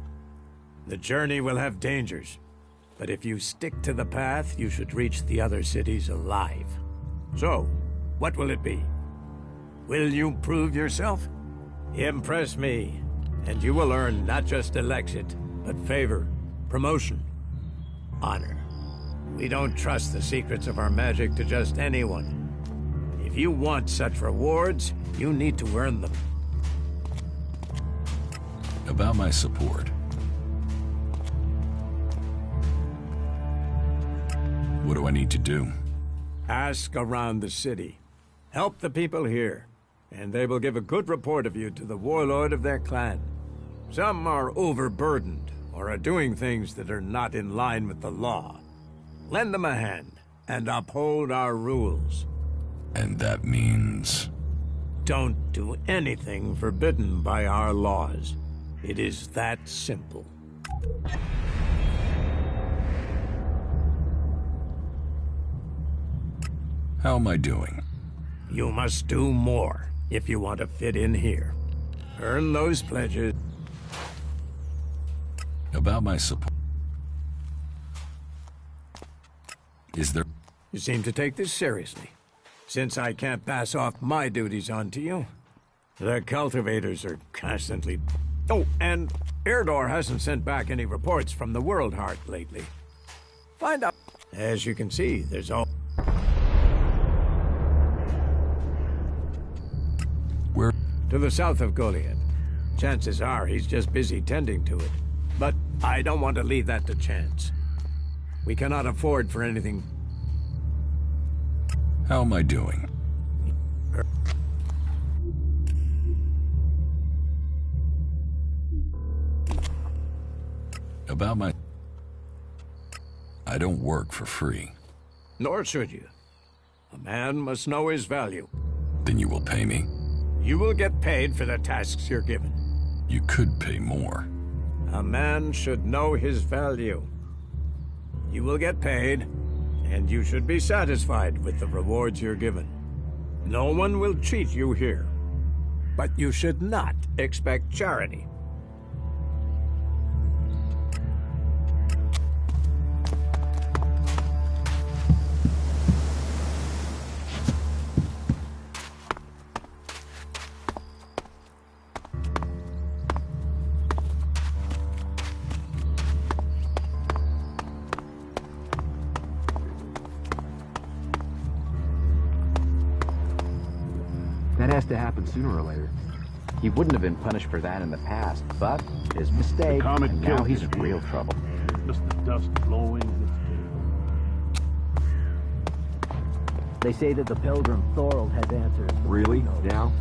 The journey will have dangers, but if you stick to the path, you should reach the other cities alive. So, what will it be? Will you prove yourself? Impress me, and you will earn not just Elexit, but favor, promotion, honor. We don't trust the secrets of our magic to just anyone. If you want such rewards, you need to earn them. About my support. What do I need to do? Ask around the city. Help the people here, and they will give a good report of you to the warlord of their clan. Some are overburdened, or are doing things that are not in line with the law. Lend them a hand, and uphold our rules. And that means... Don't do anything forbidden by our laws. It is that simple. How am I doing? You must do more if you want to fit in here. Earn those pledges. About my support. Is there... You seem to take this seriously. Since I can't pass off my duties onto you, the cultivators are constantly... Oh, and Erdor hasn't sent back any reports from the World Heart lately. Find out. As you can see, there's all... Where? To the south of Goliath. Chances are he's just busy tending to it. But I don't want to leave that to chance. We cannot afford for anything. How am I doing? About my... I don't work for free. Nor should you. A man must know his value. Then you will pay me? You will get paid for the tasks you're given. You could pay more. A man should know his value. You will get paid, and you should be satisfied with the rewards you're given. No one will cheat you here. But you should not expect charity. That has to happen sooner or later. He wouldn't have been punished for that in the past, but his mistake, and now he's in real trouble. Just the dust blowing in its tail. They say that the pilgrim Thorold has answers. Really? Now?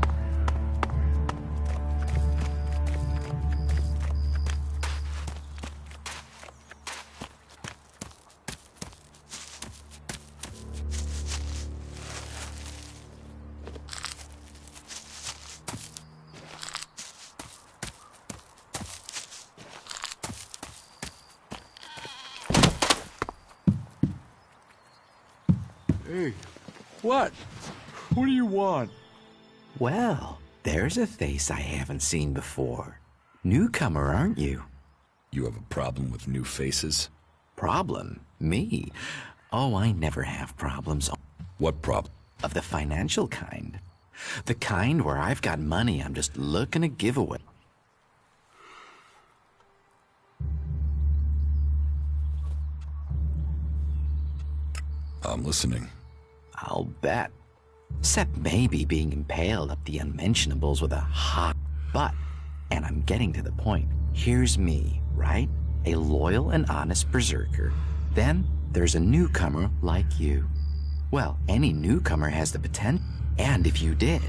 Hey, what? What do you want? Well, there's a face I haven't seen before. Newcomer, aren't you? You have a problem with new faces? Problem? Me? Oh, I never have problems. What problem? Of the financial kind. The kind where I've got money I'm just looking to give away. I'm listening. I'll bet. Except maybe being impaled up the unmentionables with a hot butt. And I'm getting to the point. Here's me, right? A loyal and honest berserker. Then there's a newcomer like you. Well, any newcomer has the potential. And if you did,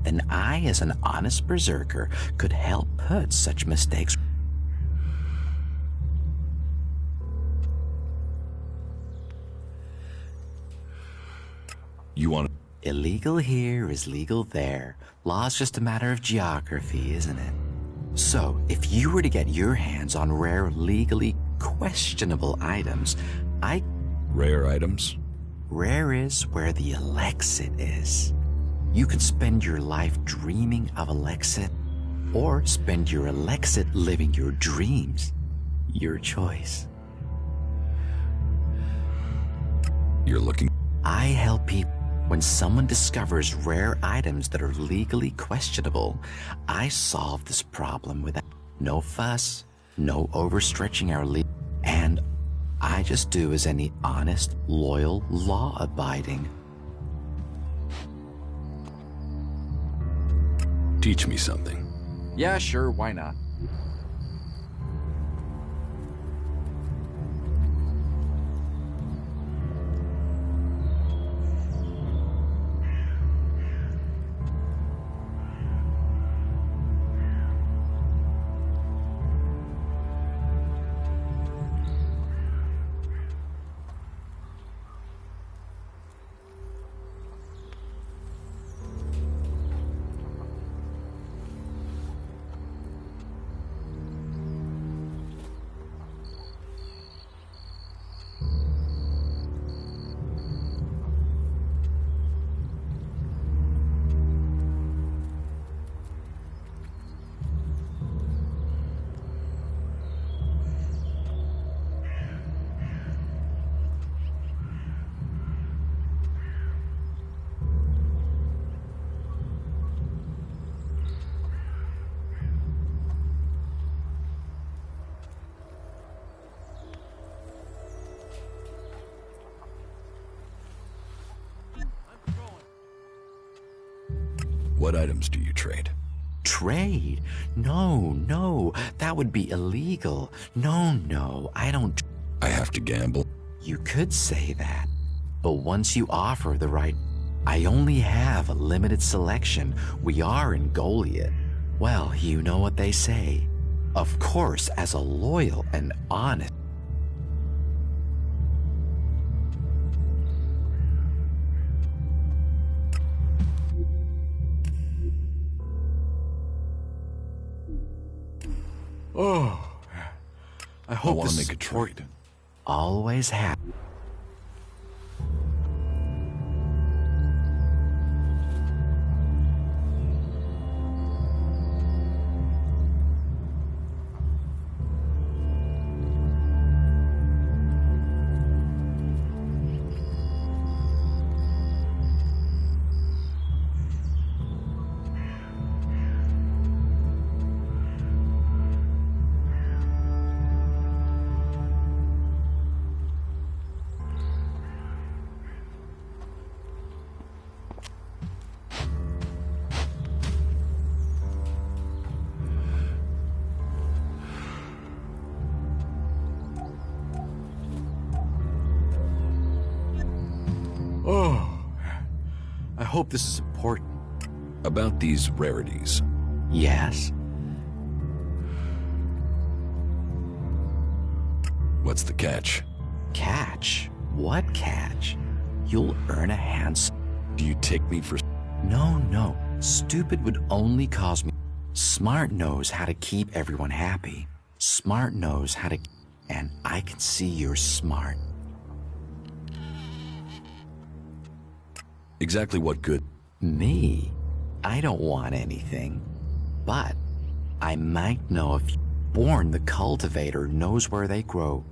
then I, as an honest berserker, could help put such mistakes. You want... Illegal here is legal there. Law's just a matter of geography, isn't it? So, if you were to get your hands on rare, legally questionable items, Rare items? Rare is where the Elexit is. You could spend your life dreaming of Elexit, or spend your Elexit living your dreams. Your choice. You're looking... I help people. When someone discovers rare items that are legally questionable, I solve this problem without no fuss, no overstretching our legal, and I just do as any honest, loyal, law-abiding. Teach me something. Yeah, sure, why not? What items do you trade? Trade? No, that would be illegal. No, I don't... I have to gamble? You could say that, but once you offer the right... I only have a limited selection. We are in Goliath. Well, you know what they say. Of course, as a loyal and honest... Oh, I hope want this to is make a trade. Always have. Oh, I hope this is important. About these rarities. Yes? What's the catch? Catch? What catch? You'll earn a handsome... Do you take me for... No. Stupid would only cause me... Smart knows how to keep everyone happy. Smart knows how to... And I can see you're smart. Exactly what good? Me? I don't want anything. But I might know if Born the cultivator knows where they grow.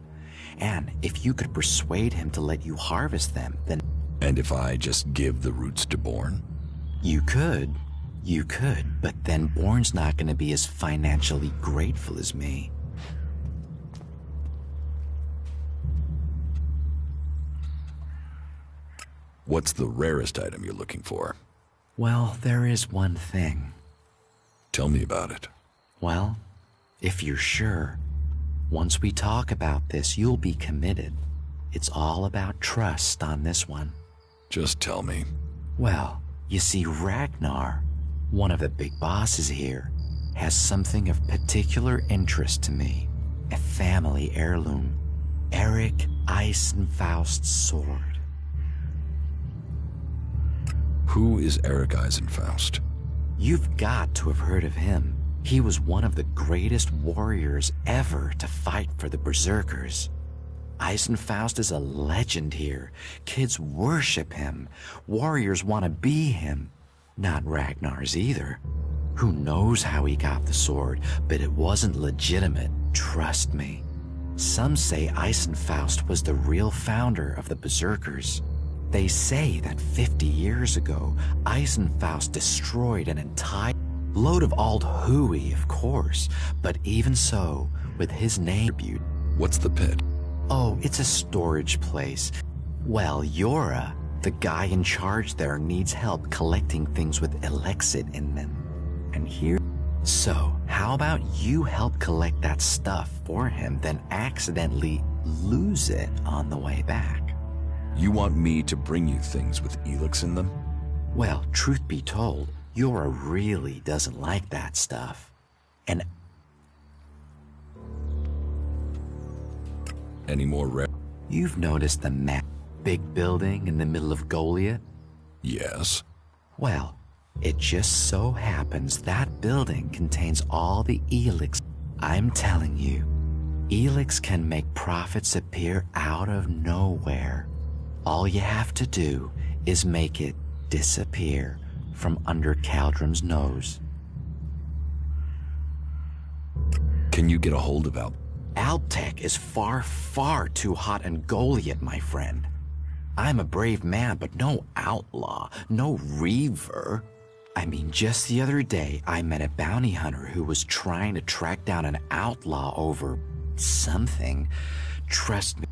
And if you could persuade him to let you harvest them, then... And if I just give the roots to Born? You could, but then Born's not going to be as financially grateful as me. What's the rarest item you're looking for? Well, there is one thing. Tell me about it. Well, if you're sure, once we talk about this, you'll be committed. It's all about trust on this one. Just tell me. Well, you see, Ragnar, one of the big bosses here, has something of particular interest to me. A family heirloom. Eric Eisenfaust's sword. Who is Eric Eisenfaust? You've got to have heard of him. He was one of the greatest warriors ever to fight for the Berserkers. Eisenfaust is a legend here. Kids worship him. Warriors want to be him. Not Ragnar's either. Who knows how he got the sword, but it wasn't legitimate, trust me. Some say Eisenfaust was the real founder of the Berserkers. They say that 50 years ago, Eisenfaust destroyed an entire load of old hooey, of course, but even so, with his name... What's the pit? Oh, it's a storage place. Well, Yora, the guy in charge there, needs help collecting things with ELEX in them. And here... So, how about you help collect that stuff for him, then accidentally lose it on the way back? You want me to bring you things with ELEX in them? Well, truth be told, Yora really doesn't like that stuff. And... Any more rare? You've noticed the big building in the middle of Goliath? Yes. Well, it just so happens that building contains all the ELEX. I'm telling you, ELEX can make profits appear out of nowhere. All you have to do is make it disappear from under Caldrum's nose. Can you get a hold of Altec is far, far too hot and Goliath, my friend. I'm a brave man, but no outlaw, no reaver. I mean, just the other day, I met a bounty hunter who was trying to track down an outlaw over something. Trust me.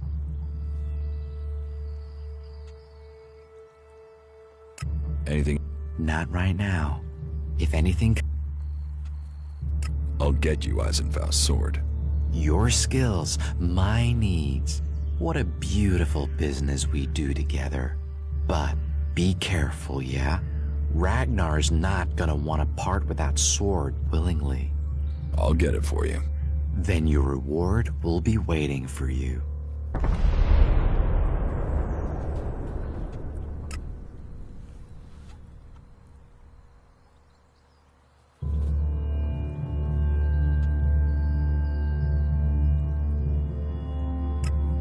Anything? Not right now. If anything... I'll get you Eisenfaust's sword. Your skills, my needs. What a beautiful business we do together. But be careful, yeah? Ragnar's not gonna want to part with that sword willingly. I'll get it for you. Then your reward will be waiting for you.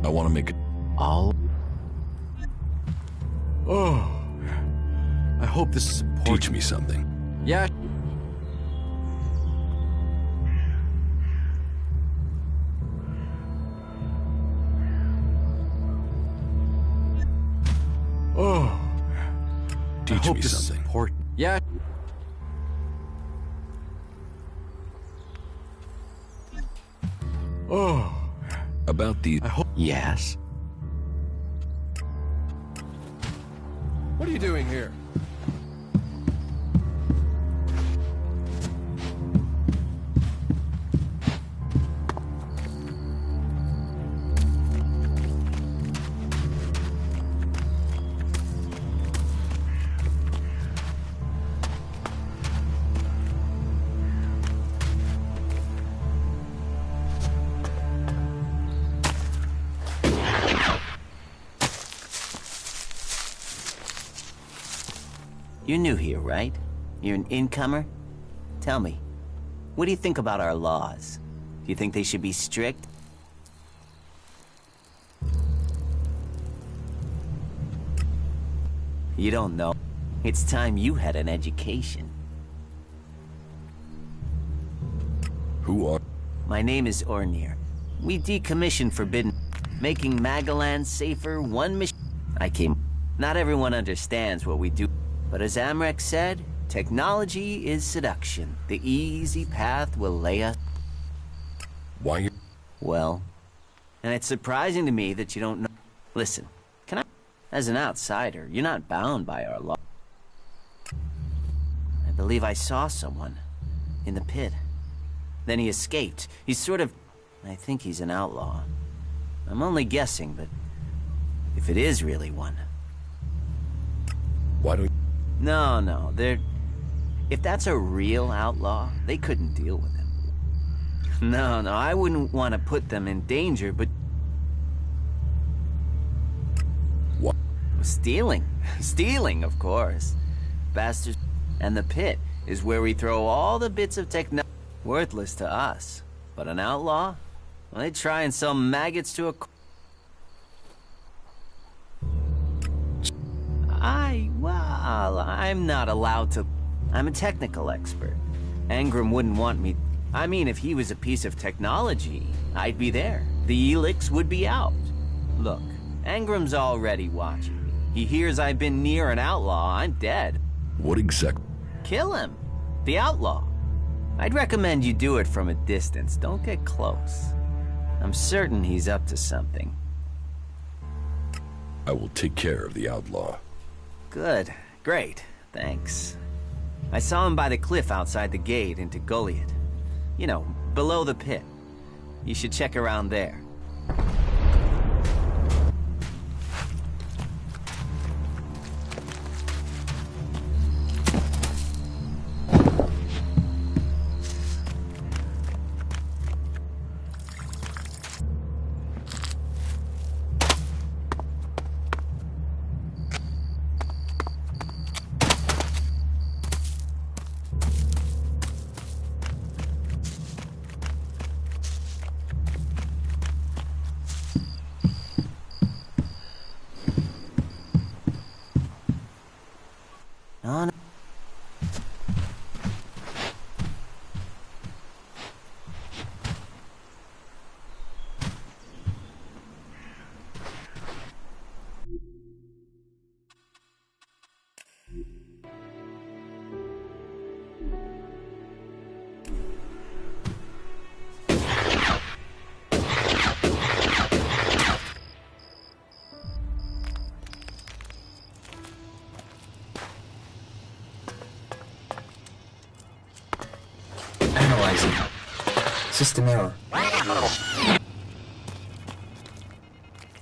I want to make it all. Oh, I hope this is important. Teach me something. Yeah. Oh, Teach me this is something. important. Yeah. Oh, About the... Yes? What are you doing here? You're new here, right? You're an incomer? Tell me, what do you think about our laws? Do you think they should be strict? You don't know. It's time you had an education. Who are... My name is Ornir. We decommission forbidden, making Magalan safer one mission. I came... Not everyone understands what we do. But as Amrek said, technology is seduction. The easy path will lay us... Why? Well, and it's surprising to me that you don't know... Listen, can I... As an outsider, you're not bound by our law. I believe I saw someone in the pit. Then he escaped. He's sort of... I think he's an outlaw. I'm only guessing, but... If it is really one... Why don't... No, they're... If that's a real outlaw, they couldn't deal with him. No, I wouldn't want to put them in danger, but... What? Stealing. Stealing, of course. Bastards. And the pit is where we throw all the bits of technology worthless to us. But an outlaw? Well, they try and sell maggots to a... I'm not allowed to... I'm a technical expert. Angram wouldn't want me... I mean, if he was a piece of technology, I'd be there. The ELEX would be out. Look, Angram's already watching me. He hears I've been near an outlaw, I'm dead. What exactly? Kill him. The outlaw. I'd recommend you do it from a distance. Don't get close. I'm certain he's up to something. I will take care of the outlaw. Good. Great. Thanks. I saw him by the cliff outside the gate into Goliath. You know, below the pit. You should check around there. On. Analyzing. System error.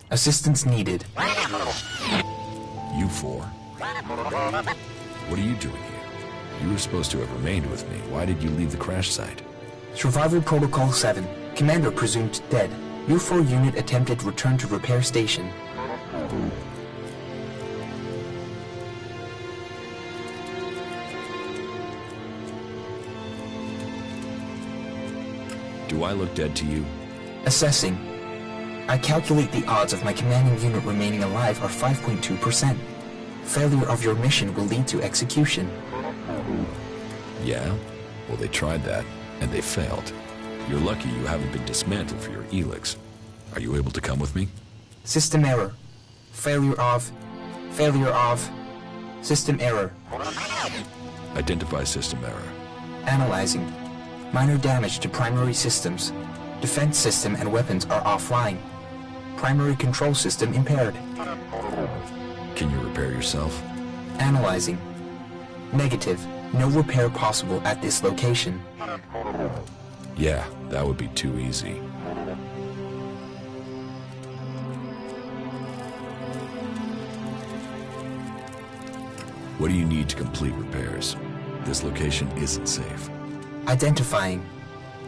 Assistance needed. You four. What are you doing here? You were supposed to have remained with me. Why did you leave the crash site? Survival Protocol 7. Commander presumed dead. U-4 unit attempted return to repair station. Do I look dead to you? Assessing. I calculate the odds of my commanding unit remaining alive are 5.2%. Failure of your mission will lead to execution. Yeah? Well, they tried that, and they failed. You're lucky you haven't been dismantled for your ELEX. Are you able to come with me? System error. Failure of... System error. Identify system error. Analyzing. Minor damage to primary systems. Defense system and weapons are offline. Primary control system impaired. Can you repair yourself? Analyzing. Negative. No repair possible at this location. Yeah, that would be too easy. What do you need to complete repairs? This location isn't safe. Identifying.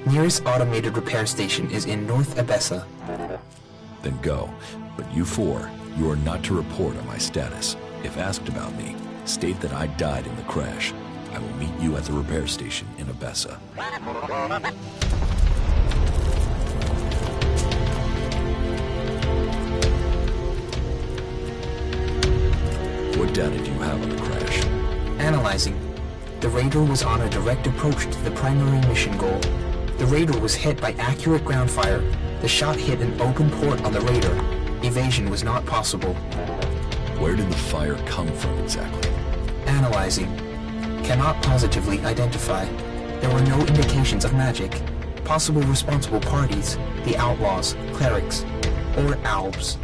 Nearest automated repair station is in North Abessa. Then go. But you four, you are not to report on my status. If asked about me, state that I died in the crash. I will meet you at the repair station in Abessa. What data do you have on the crash? Analyzing. The Raider was on a direct approach to the primary mission goal. The Raider was hit by accurate ground fire. The shot hit an open port on the Raider. Evasion was not possible. Where did the fire come from exactly? Analyzing. Cannot positively identify. There were no indications of magic. Possible responsible parties, the Outlaws, Clerics, or Albs.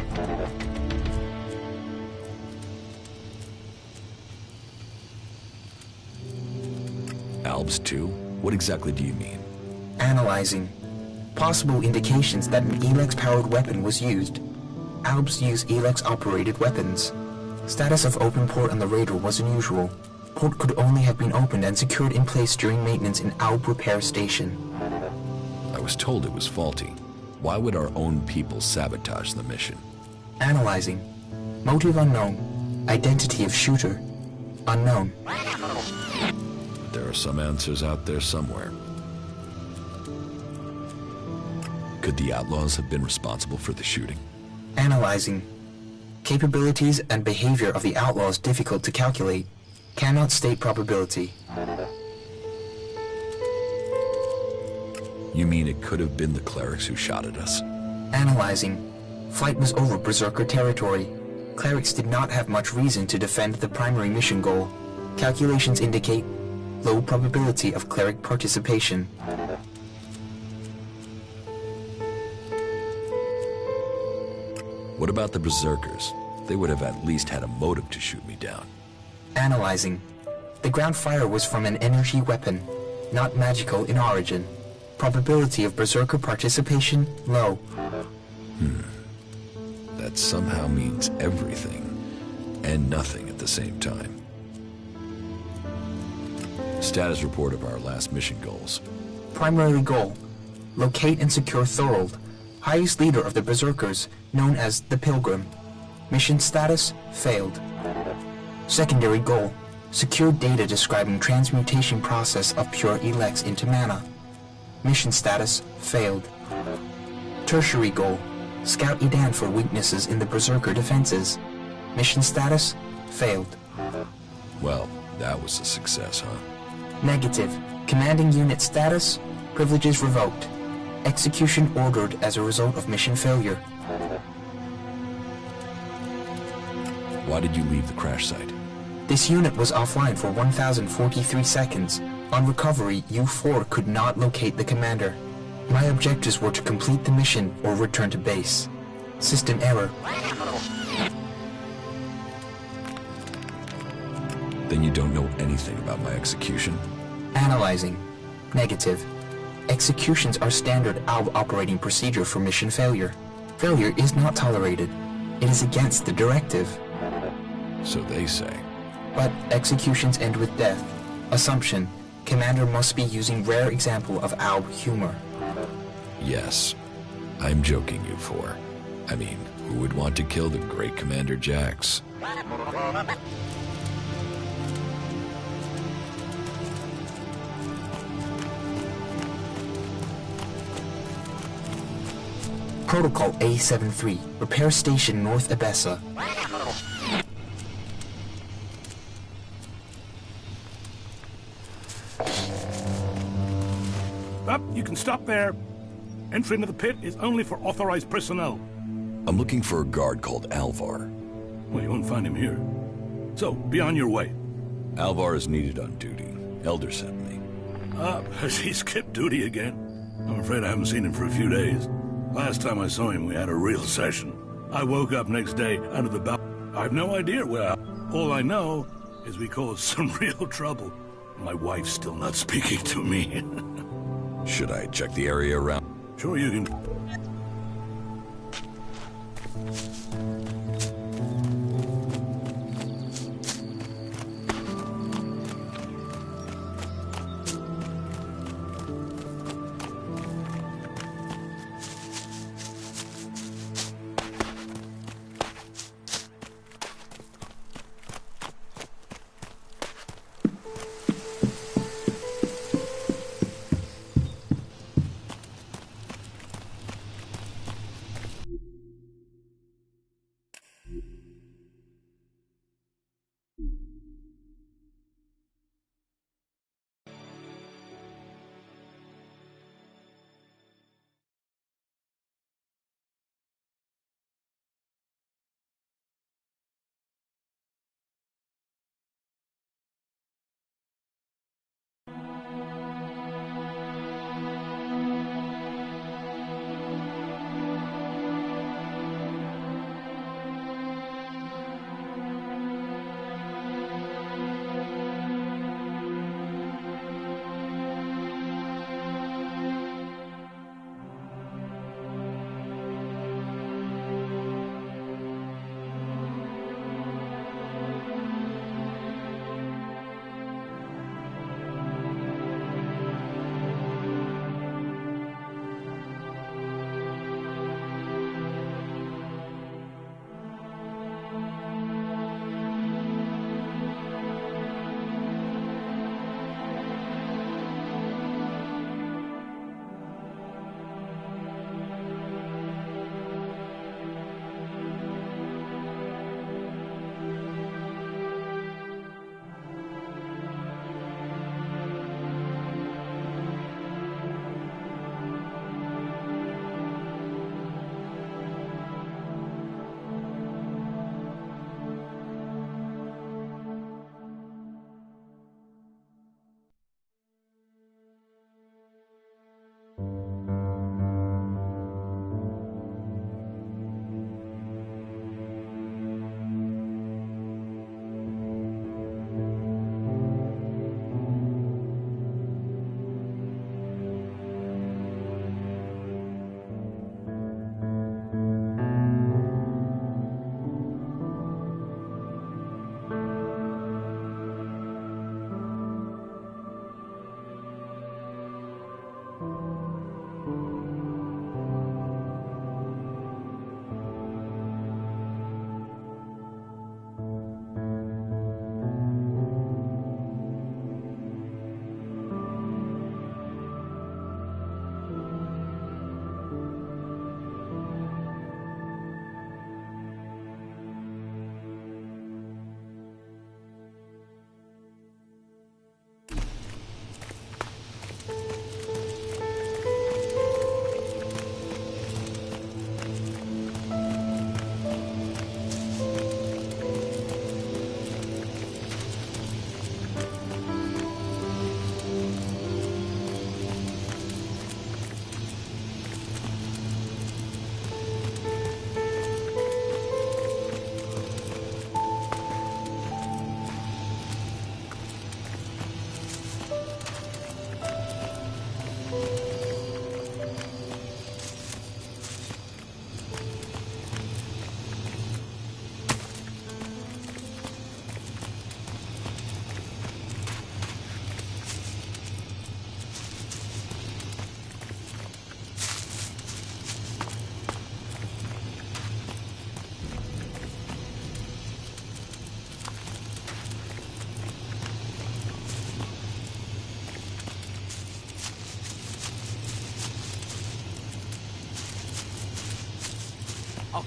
Albs too? What exactly do you mean? Analyzing. Possible indications that an ELEX-powered weapon was used. Albs use ELEX-operated weapons. Status of open port on the Raider was unusual. Port could only have been opened and secured in place during maintenance in Alb repair station. I was told it was faulty. Why would our own people sabotage the mission? Analyzing. Motive unknown. Identity of shooter unknown. There are some answers out there somewhere. Could the Outlaws have been responsible for the shooting? Analyzing. Capabilities and behavior of the Outlaws difficult to calculate. Cannot state probability. You mean it could have been the clerics who shot at us? Analyzing. Flight was over Berserker territory. Clerics did not have much reason to defend the primary mission goal. Calculations indicate low probability of cleric participation. What about the Berserkers? They would have at least had a motive to shoot me down. Analyzing. The ground fire was from an energy weapon, not magical in origin. Probability of Berserker participation, low. That somehow means everything and nothing at the same time. Status report of our last mission goals. Primary goal. Locate and secure Thorold, highest leader of the Berserkers, known as the Pilgrim. Mission status, failed. Secondary goal. Secure data describing transmutation process of pure ELEX into mana. Mission status, failed. Tertiary goal. Scout Edan for weaknesses in the Berserker defenses. Mission status, failed. Well, that was a success, huh? Negative. Commanding unit status, privileges revoked. Execution ordered as a result of mission failure. Why did you leave the crash site? This unit was offline for 1,043 seconds. On recovery, U-4 could not locate the commander. My objectives were to complete the mission or return to base. System error. Then you don't know anything about my execution? Analyzing. Negative. Executions are standard ALB operating procedure for mission failure. Failure is not tolerated. It is against the directive. So they say. But executions end with death. Assumption. Commander must be using rare example of ALB humor. Yes. I'm joking, you four. I mean, who would want to kill the great Commander Jax? Protocol A73, repair station North Abessa. Up, you can stop there. Entry into the pit is only for authorized personnel. I'm looking for a guard called Alvar. Well, you won't find him here. So, be on your way. Alvar is needed on duty. Elder sent me. Has he skipped duty again? I'm afraid I haven't seen him for a few days. Last time I saw him, we had a real session. I woke up next day under the bell. I've no idea where. All I know is we caused some real trouble. My wife's still not speaking to me. Should I check the area around? Sure you can.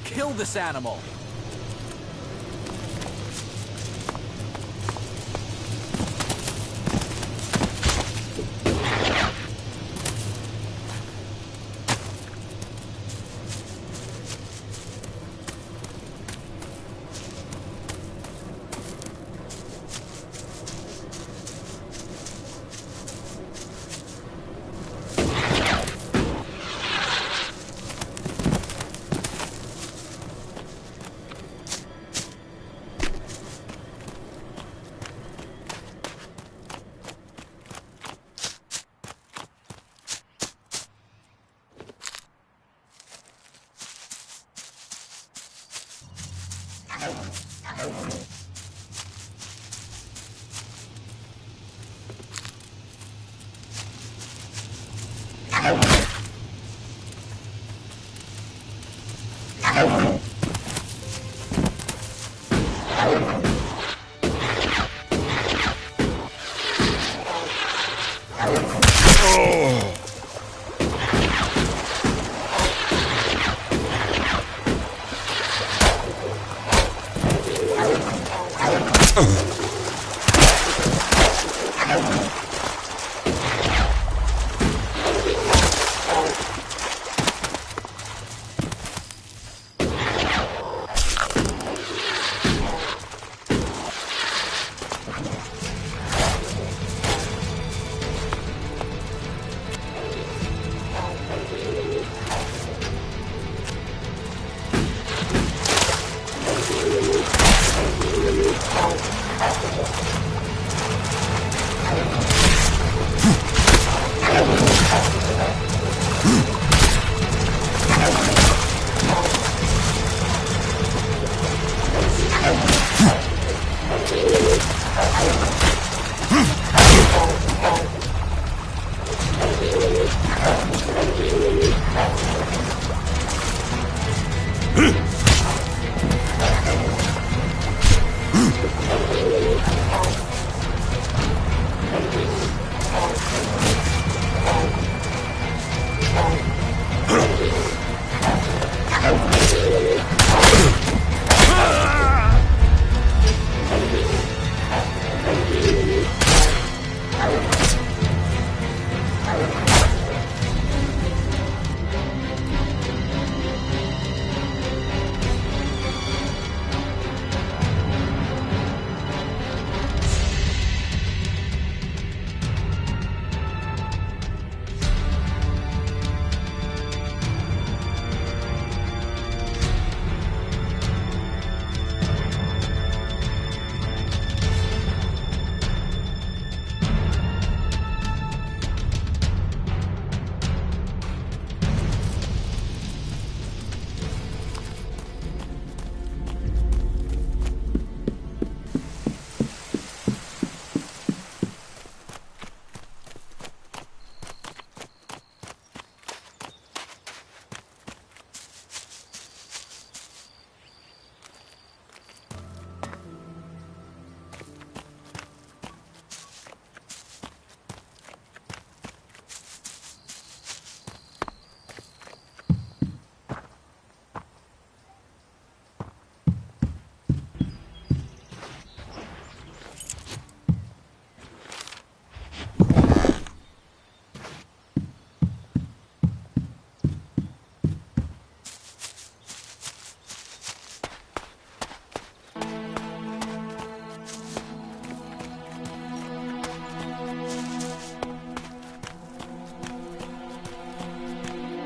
kill this animal!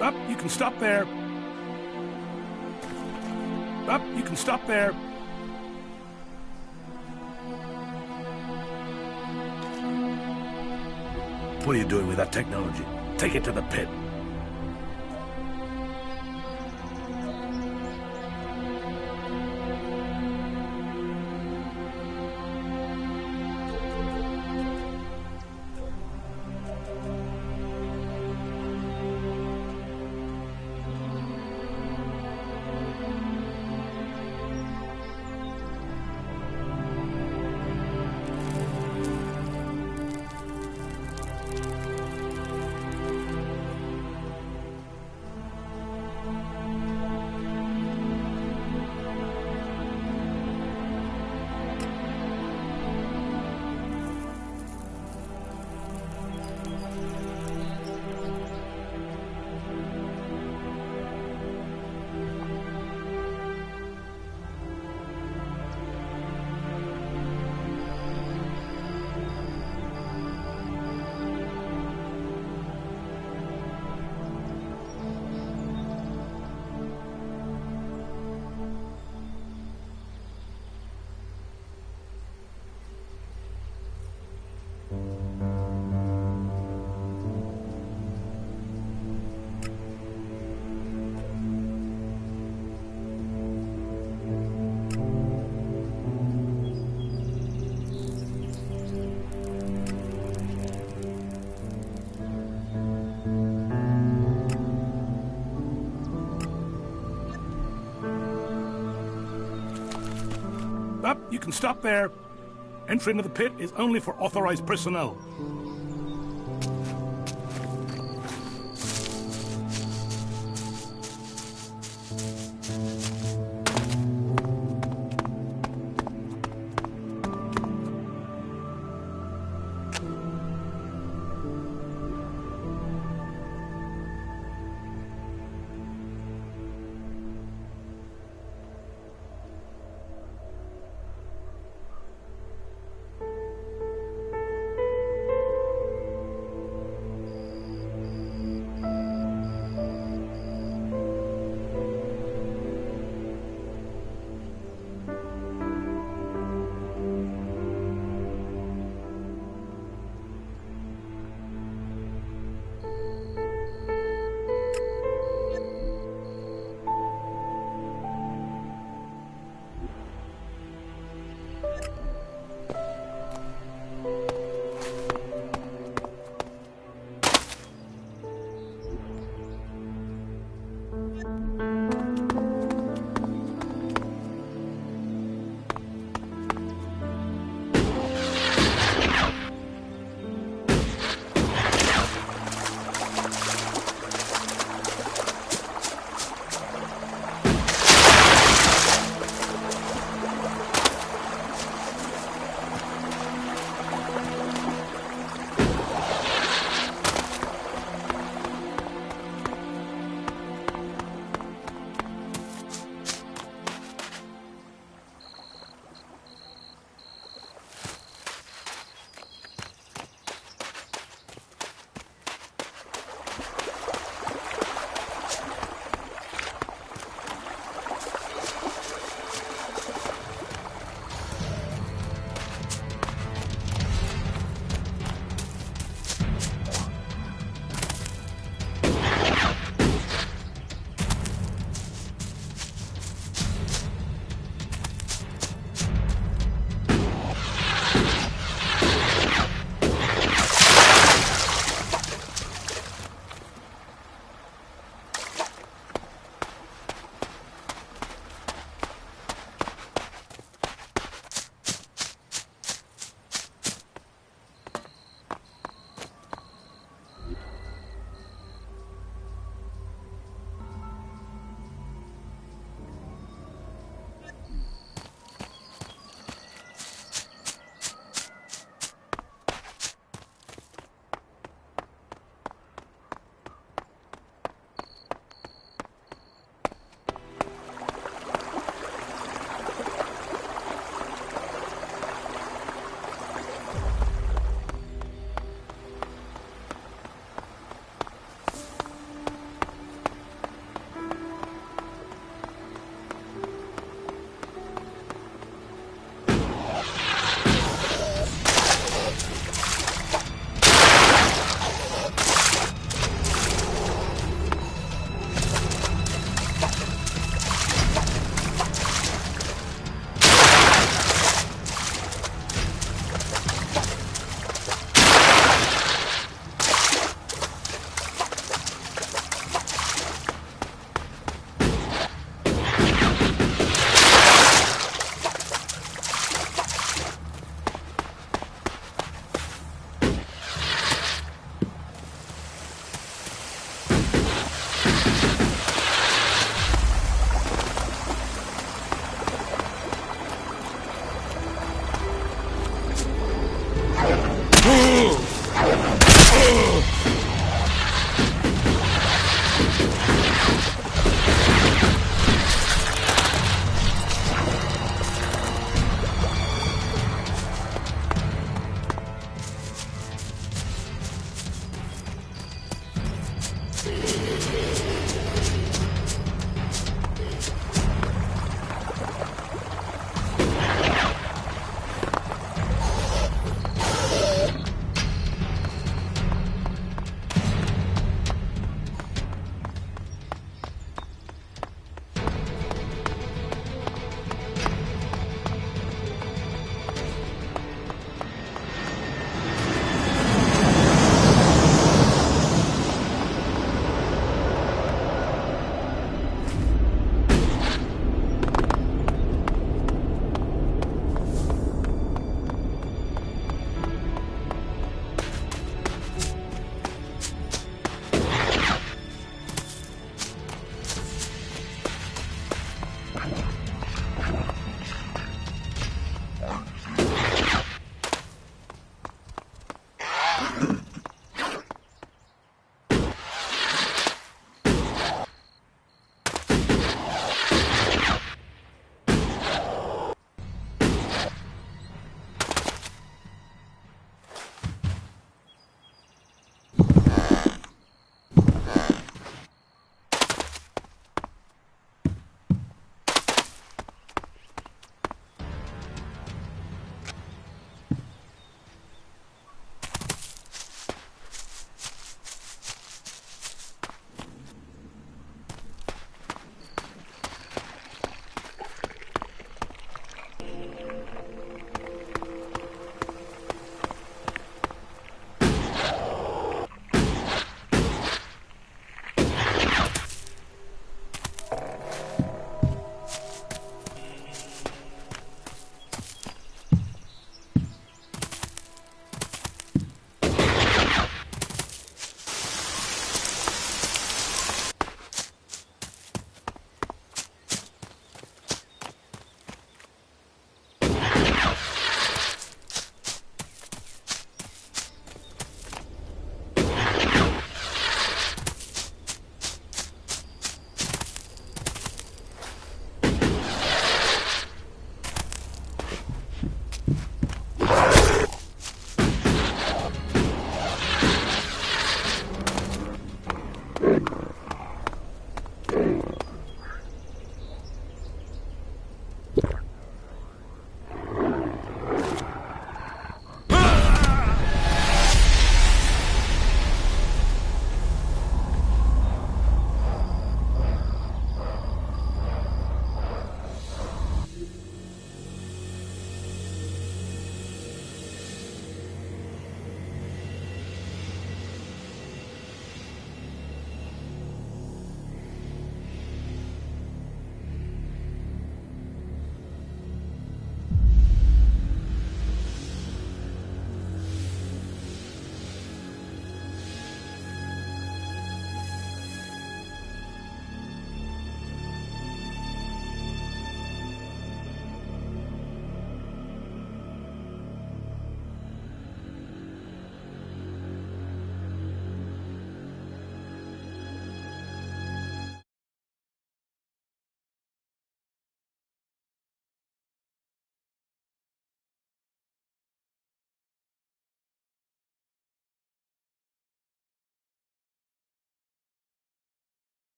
Up, you can stop there. Up, you can stop there. What are you doing with that technology? Take it to the pit. Up, you can stop there. Entry into the pit is only for authorized personnel.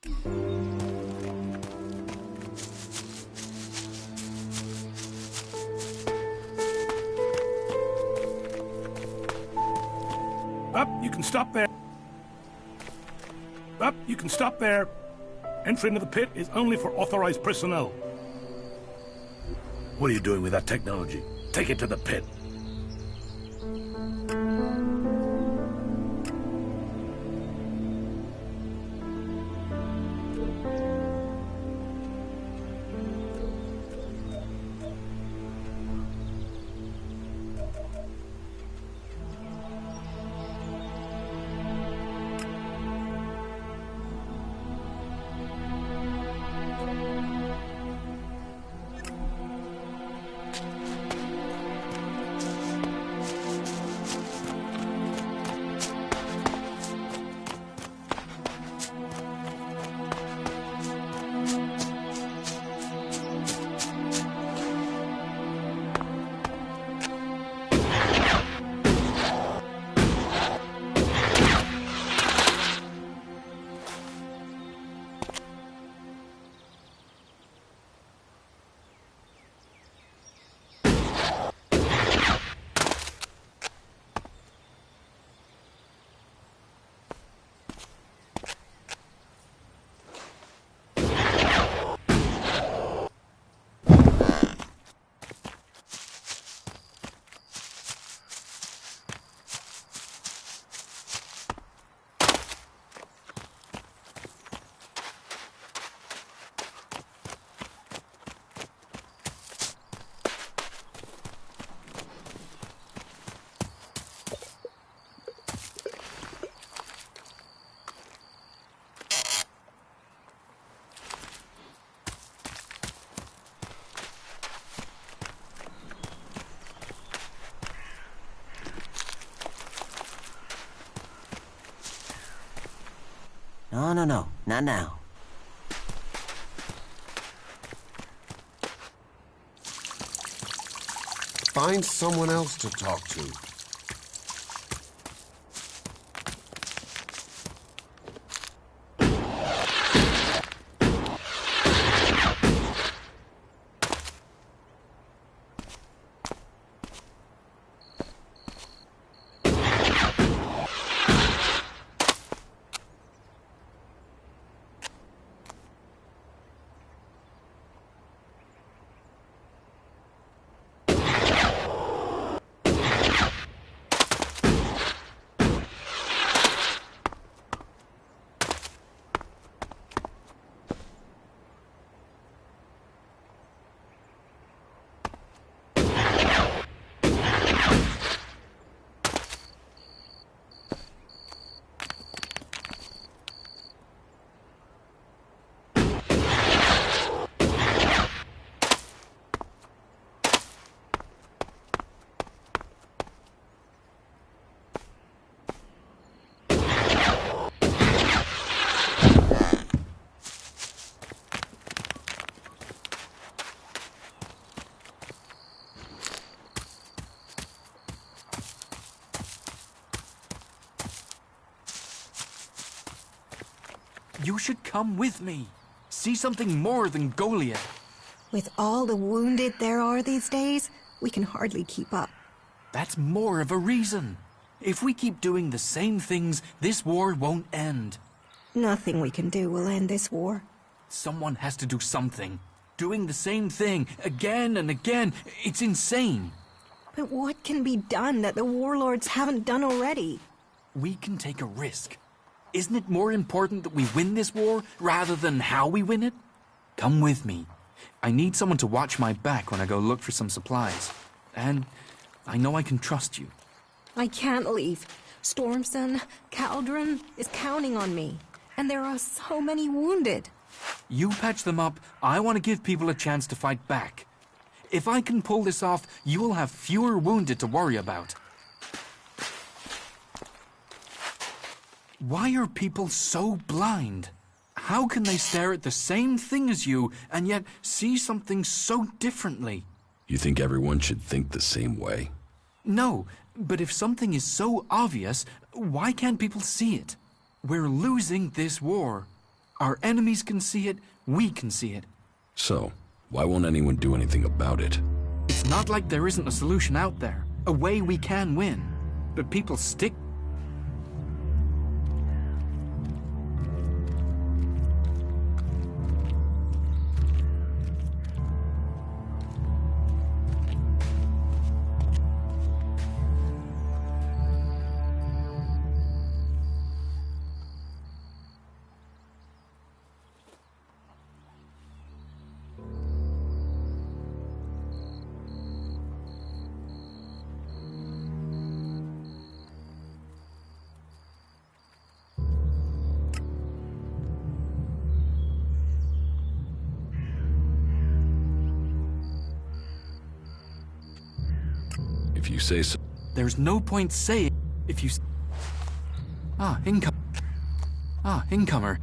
Up, you can stop there. Up, you can stop there. Entry into the pit is only for authorized personnel. What are you doing with that technology? Take it to the pit. No, not now. Find someone else to talk to. You should come with me. See something more than Goliath. With all the wounded there are these days, we can hardly keep up. That's more of a reason. If we keep doing the same things, this war won't end. Nothing we can do will end this war. Someone has to do something. Doing the same thing again and again, it's insane. But what can be done that the warlords haven't done already? We can take a risk. Isn't it more important that we win this war rather than how we win it? Come with me. I need someone to watch my back when I go look for some supplies. And I know I can trust you. I can't leave. Stormson, Caldron is counting on me. And there are so many wounded. You patch them up. I want to give people a chance to fight back. If I can pull this off, you will have fewer wounded to worry about. Why are people so blind? How can they stare at the same thing as you and yet see something so differently? You think everyone should think the same way? No, but if something is so obvious, why can't people see it? We're losing this war. Our enemies can see it, we can see it. So, why won't anyone do anything about it? It's not like there isn't a solution out there, a way we can win. But people stick. If you say so. There's no point saying if you... Incomer.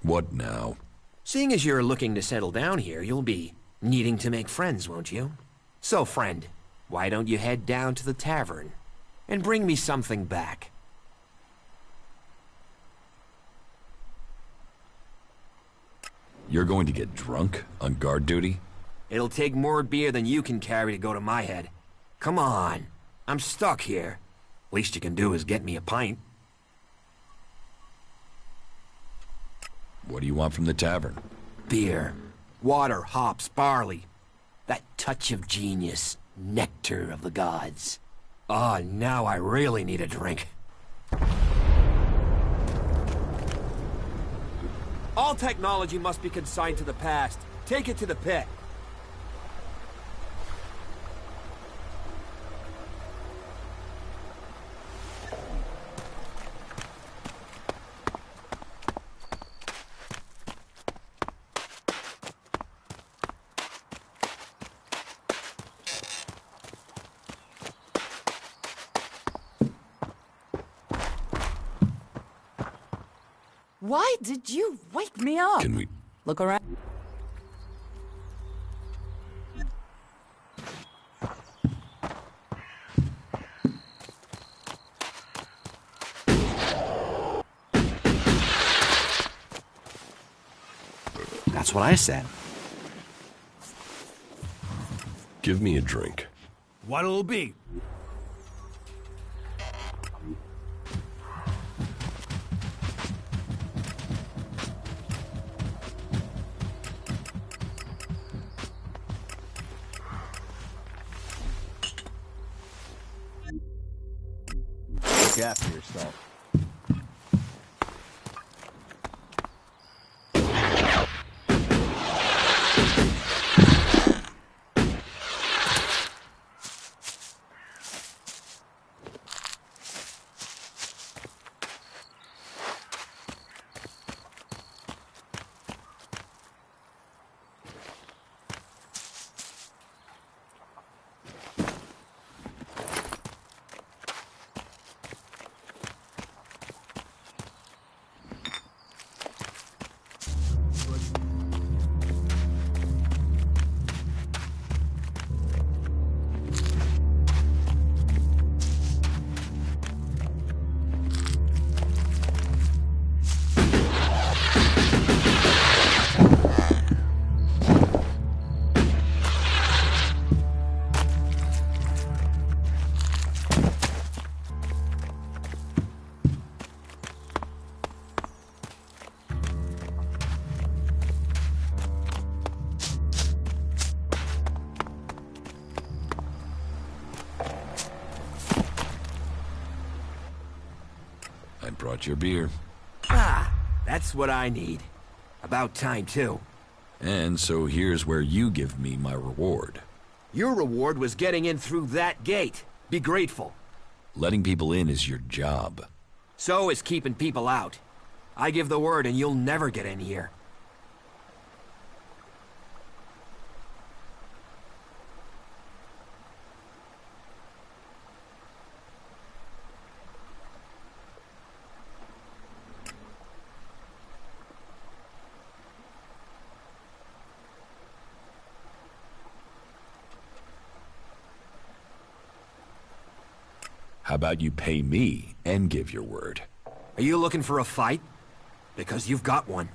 What now? Seeing as you're looking to settle down here, you'll be needing to make friends, won't you? So, friend, why don't you head down to the tavern and bring me something back? You're going to get drunk on guard duty? It'll take more beer than you can carry to go to my head. Come on, I'm stuck here. Least you can do is get me a pint. What do you want from the tavern? Beer, water, hops, barley. That touch of genius, nectar of the gods. Ah, now I really need a drink. All technology must be consigned to the past. Take it to the pit. Why did you wake me up? Can we... Look around. That's what I said. Give me a drink. What'll it be? Look after yourself. Brought your beer. Ah, that's what I need. About time, too. And so here's where you give me my reward. Your reward was getting in through that gate. Be grateful. Letting people in is your job. So is keeping people out. I give the word and you'll never get in here. How about you pay me and give your word? Are you looking for a fight? Because you've got one.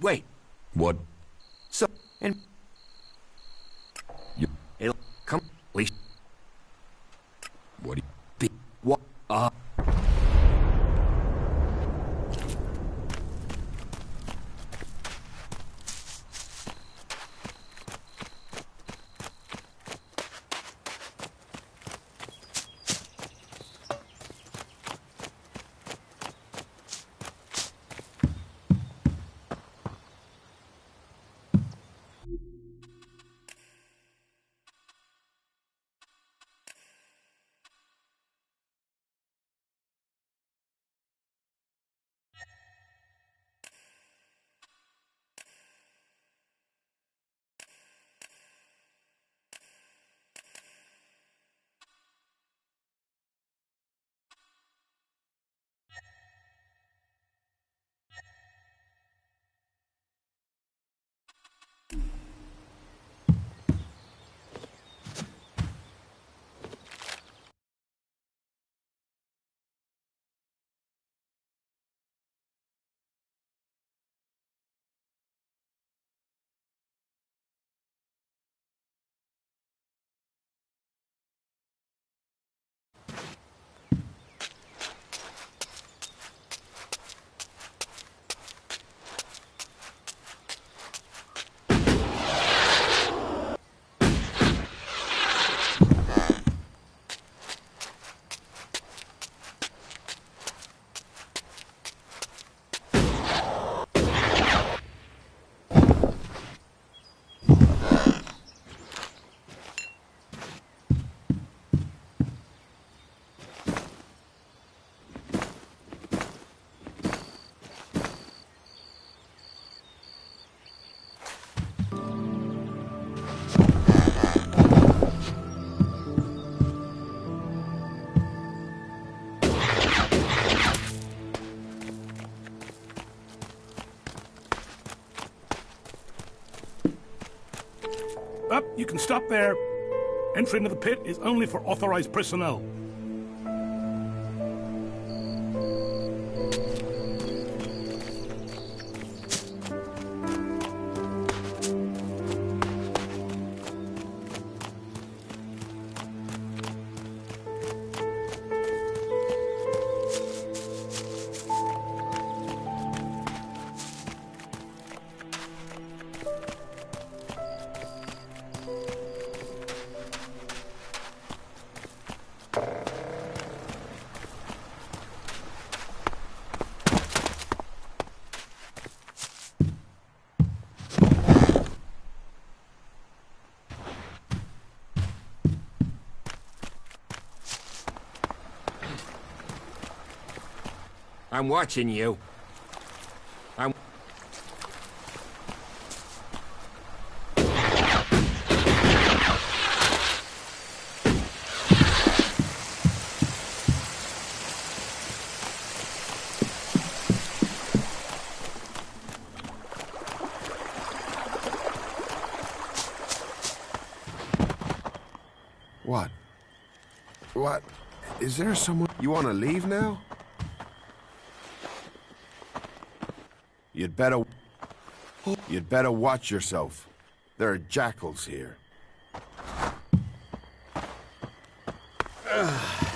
Wait. What? So, and... You... Come, please. What do you... What? You can stop there. Entry into the pit is only for authorized personnel. I'm watching you. What? What? Is there someone... You want to leave now? You'd better watch yourself. There are jackals here.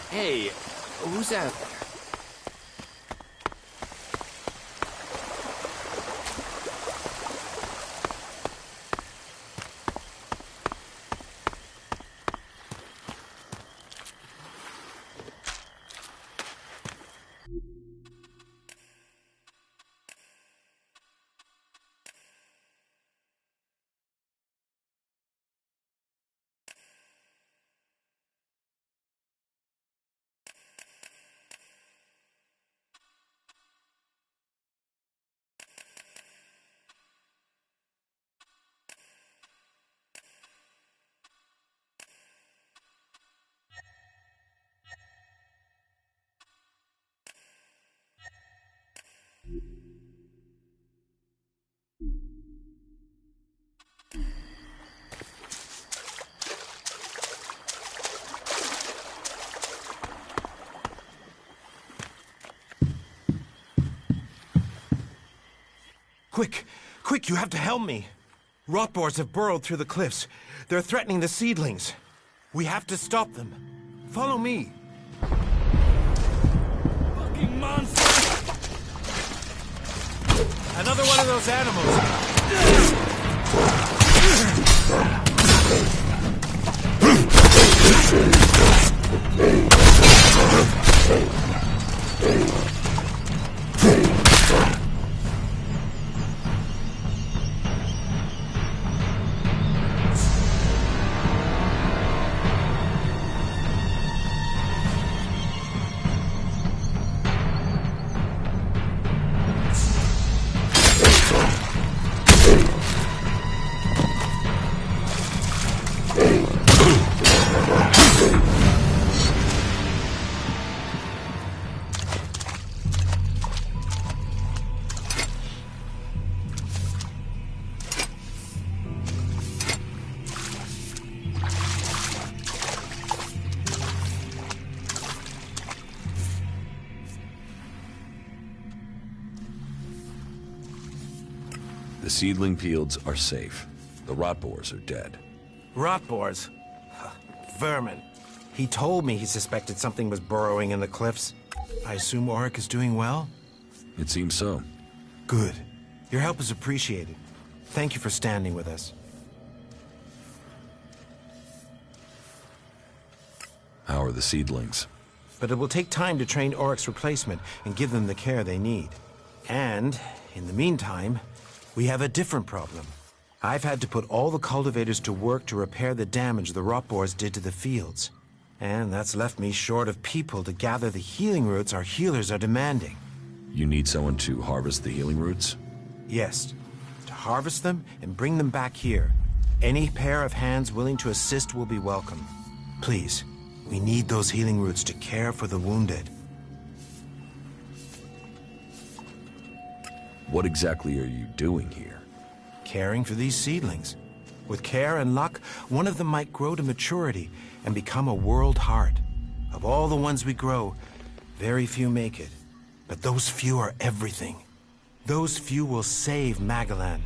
Hey, who's out there? Quick! Quick, you have to help me! Rotboars have burrowed through the cliffs. They're threatening the seedlings. We have to stop them. Follow me. Fucking monster! Another one of those animals! The seedling fields are safe. The rotboars are dead. Rotboars? Vermin. He told me he suspected something was burrowing in the cliffs. I assume Auric is doing well? It seems so. Good. Your help is appreciated. Thank you for standing with us. How are the seedlings? But it will take time to train Auric's replacement and give them the care they need. And, in the meantime, we have a different problem. I've had to put all the cultivators to work to repair the damage the rotboars did to the fields. And that's left me short of people to gather the healing roots our healers are demanding. You need someone to harvest the healing roots? Yes. To harvest them and bring them back here. Any pair of hands willing to assist will be welcome. Please, we need those healing roots to care for the wounded. What exactly are you doing here? Caring for these seedlings. With care and luck, one of them might grow to maturity and become a world heart. Of all the ones we grow, very few make it. But those few are everything. Those few will save Magalan.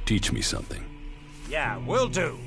Teach me something. Yeah, will do.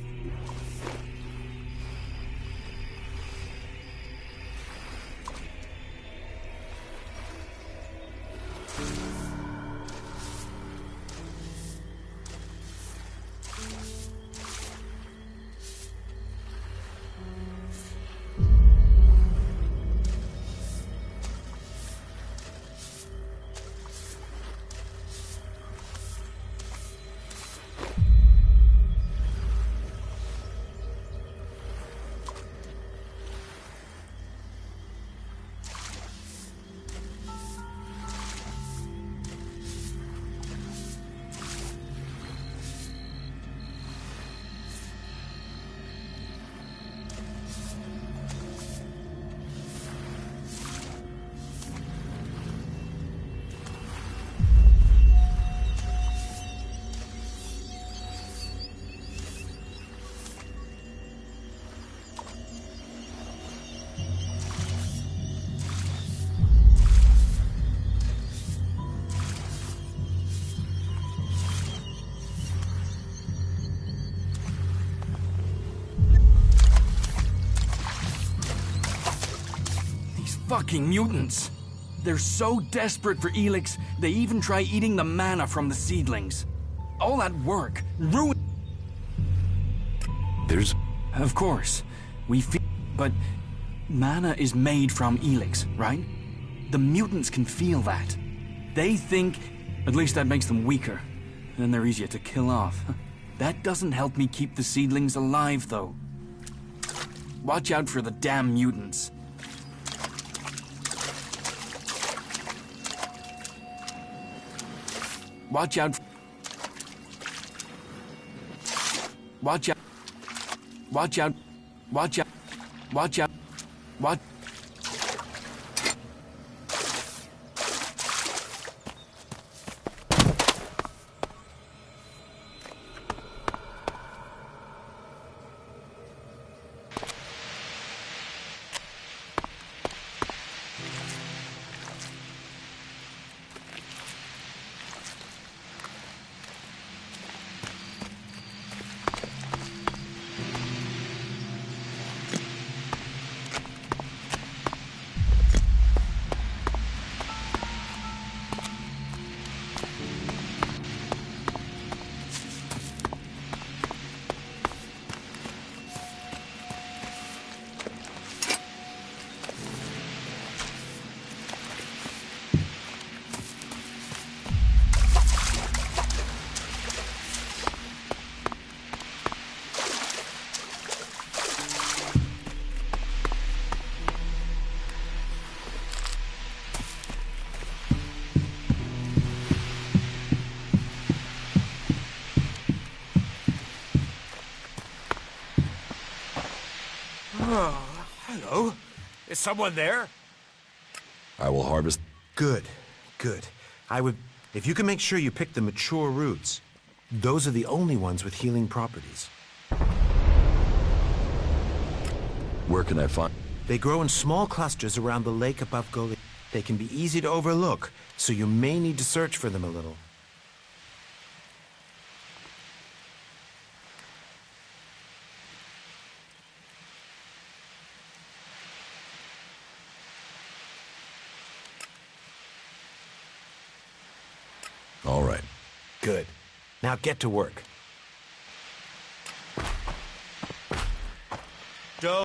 Fucking mutants! They're so desperate for ELEX, they even try eating the mana from the seedlings. All that work, ruin... There's... Of course, we feel... But mana is made from ELEX, right? The mutants can feel that. They think... At least that makes them weaker. Then they're easier to kill off. That doesn't help me keep the seedlings alive, though. Watch out for the damn mutants. Watch out. Watch out. Watch out. Watch out. Watch out. Watch. Hello? Is someone there? I will harvest... Good, good. If you can make sure you pick the mature roots, those are the only ones with healing properties. Where can I find... They grow in small clusters around the lake above Goliath. They can be easy to overlook, so you may need to search for them a little. All right. Good. Now get to work. Joe.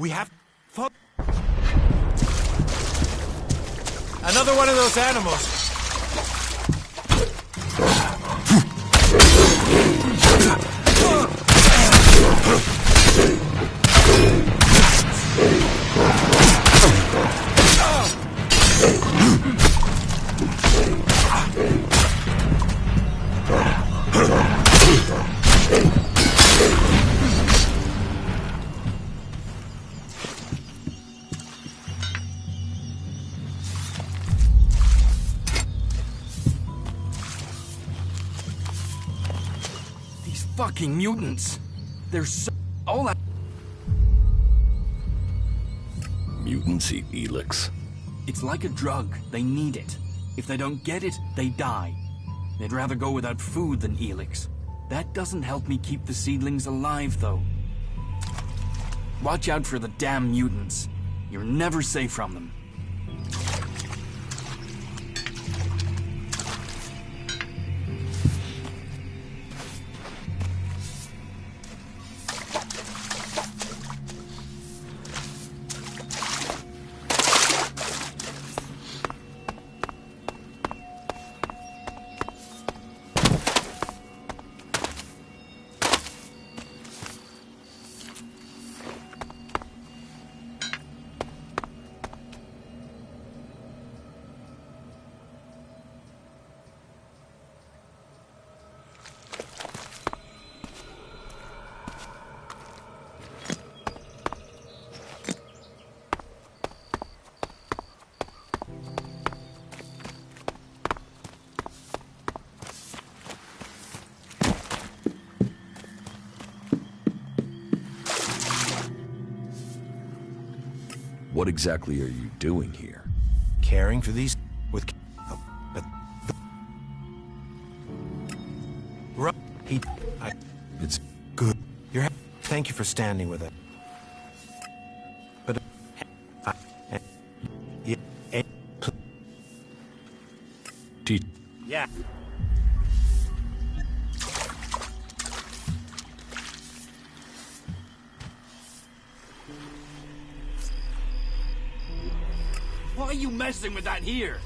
We have... Another one of those animals. Fucking mutants. They're so... all that... Mutants eat ELEX. It's like a drug. They need it. If they don't get it, they die. They'd rather go without food than ELEX. That doesn't help me keep the seedlings alive, though. Watch out for the damn mutants. You're never safe from them. What exactly are you doing here? Caring for these with... Oh, but... It's... good. Thank you for standing with it. But... Yeah. Why are you messing with that here?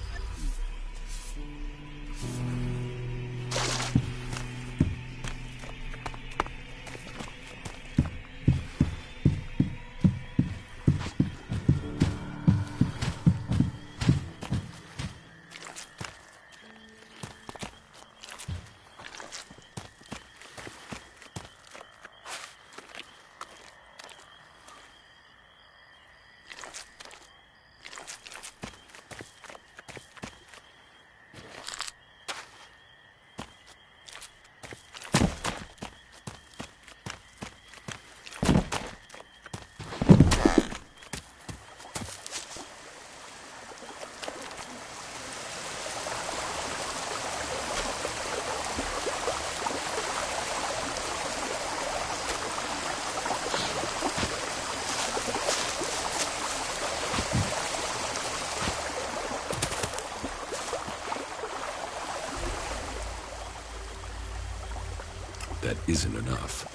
That isn't enough.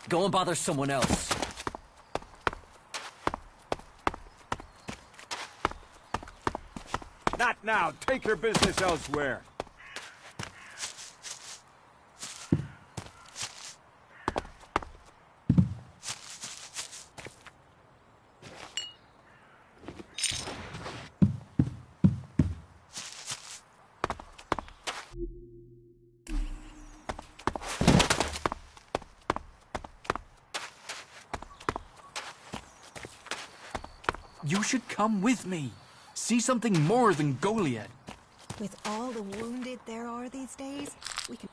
Go and bother someone else. Not now. Take your business elsewhere. You should come with me. See something more than Goliad. With all the wounded there are these days, we can...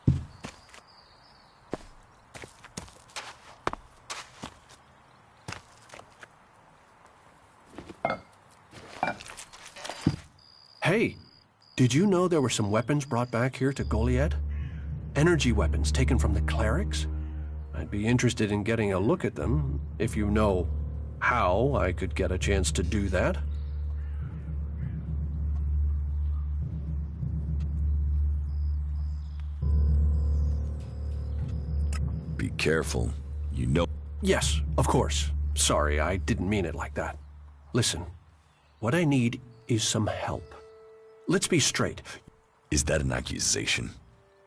Hey, did you know there were some weapons brought back here to Goliad? Energy weapons taken from the clerics? I'd be interested in getting a look at them, if you know how I could get a chance to do that. Be careful. You know... Yes, of course. Sorry, I didn't mean it like that. Listen, what I need is some help. Let's be straight. Is that an accusation?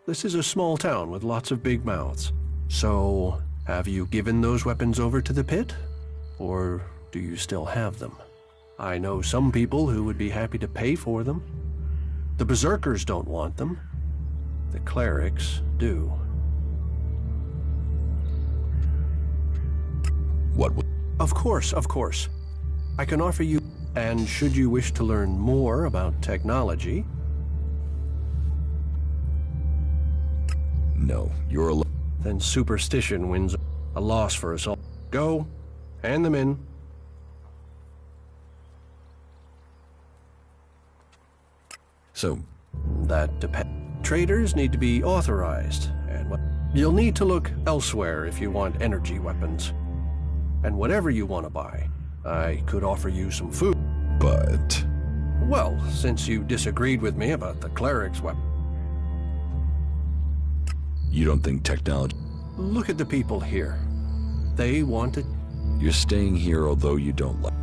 This is a small town with lots of big mouths. So, have you given those weapons over to the pit? Or do you still have them? I know some people who would be happy to pay for them. The Berserkers don't want them. The clerics do. What? Of course, of course. I can offer you, and should you wish to learn more about technology... No, you're alone. Then superstition wins, a loss for us all. Go, hand them in. So, that depends. Traders need to be authorized, and you'll need to look elsewhere if you want energy weapons. And whatever you want to buy, I could offer you some food. But... Well, since you disagreed with me about the cleric's weapon... You don't think technology... Look at the people here. They wanted... You're staying here although you don't like...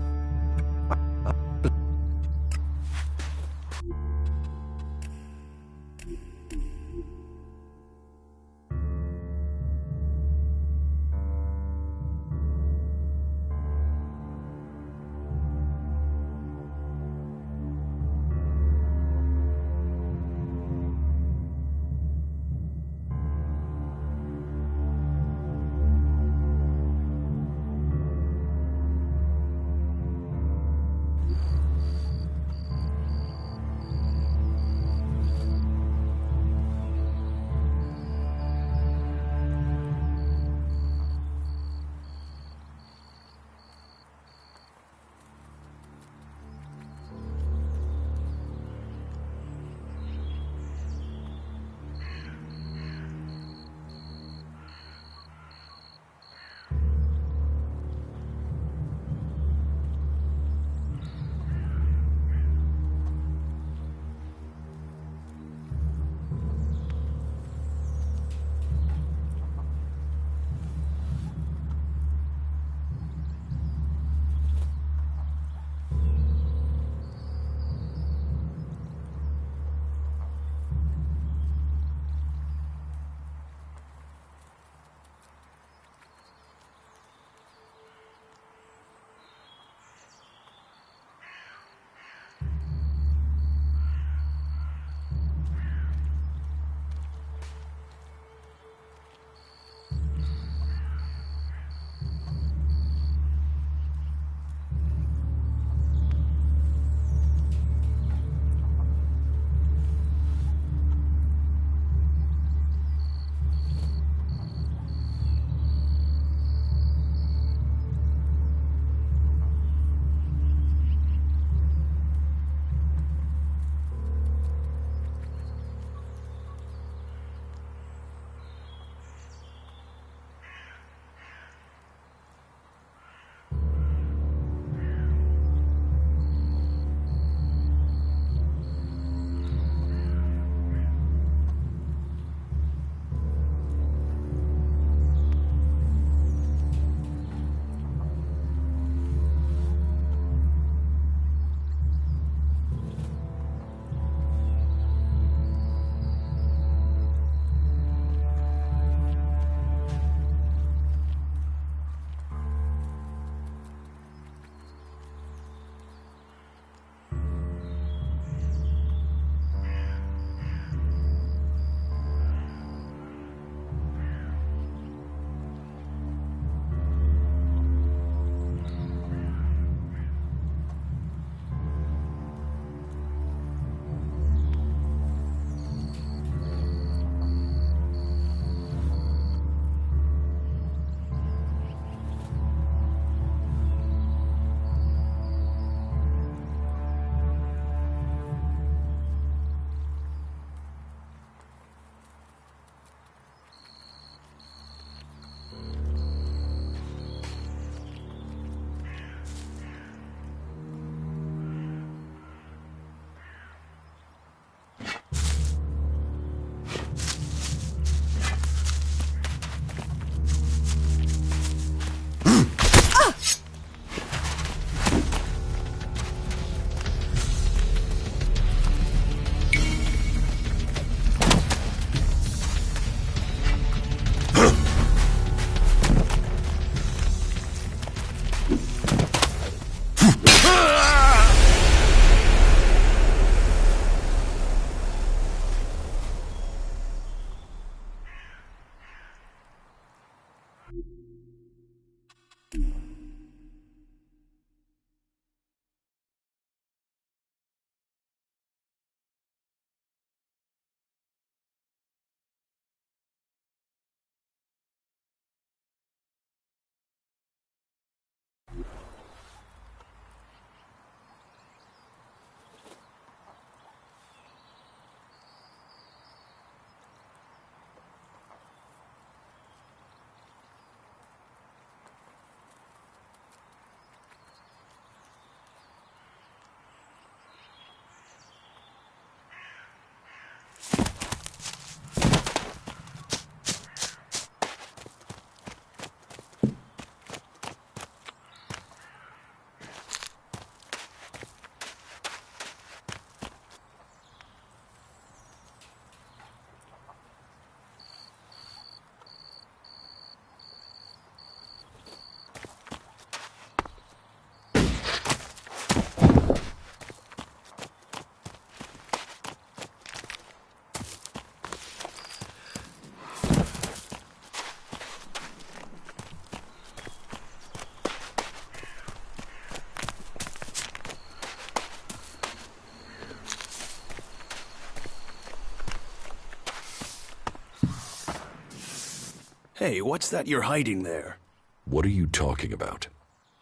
Hey, what's that you're hiding there? What are you talking about?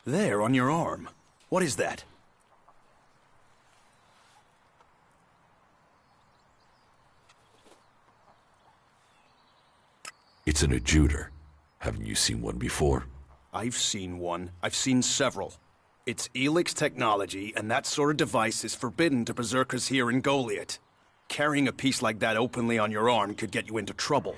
There, on your arm. What is that? It's an adjuter. Haven't you seen one before? I've seen one. I've seen several. It's ELEX technology, and that sort of device is forbidden to berserkers here in Goliath. Carrying a piece like that openly on your arm could get you into trouble.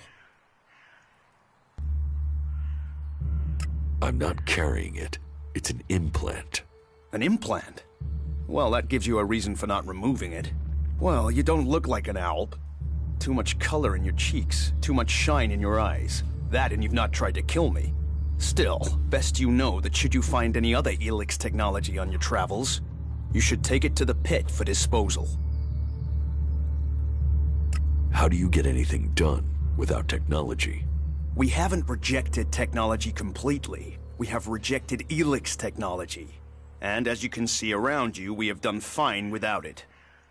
I'm not carrying it. It's an implant. An implant? Well, that gives you a reason for not removing it. Well, you don't look like an owl. Too much color in your cheeks, too much shine in your eyes. That and you've not tried to kill me. Still, best you know that should you find any other ELEX technology on your travels, you should take it to the pit for disposal. How do you get anything done without technology? We haven't rejected technology completely. We have rejected ELEX technology. And as you can see around you, we have done fine without it.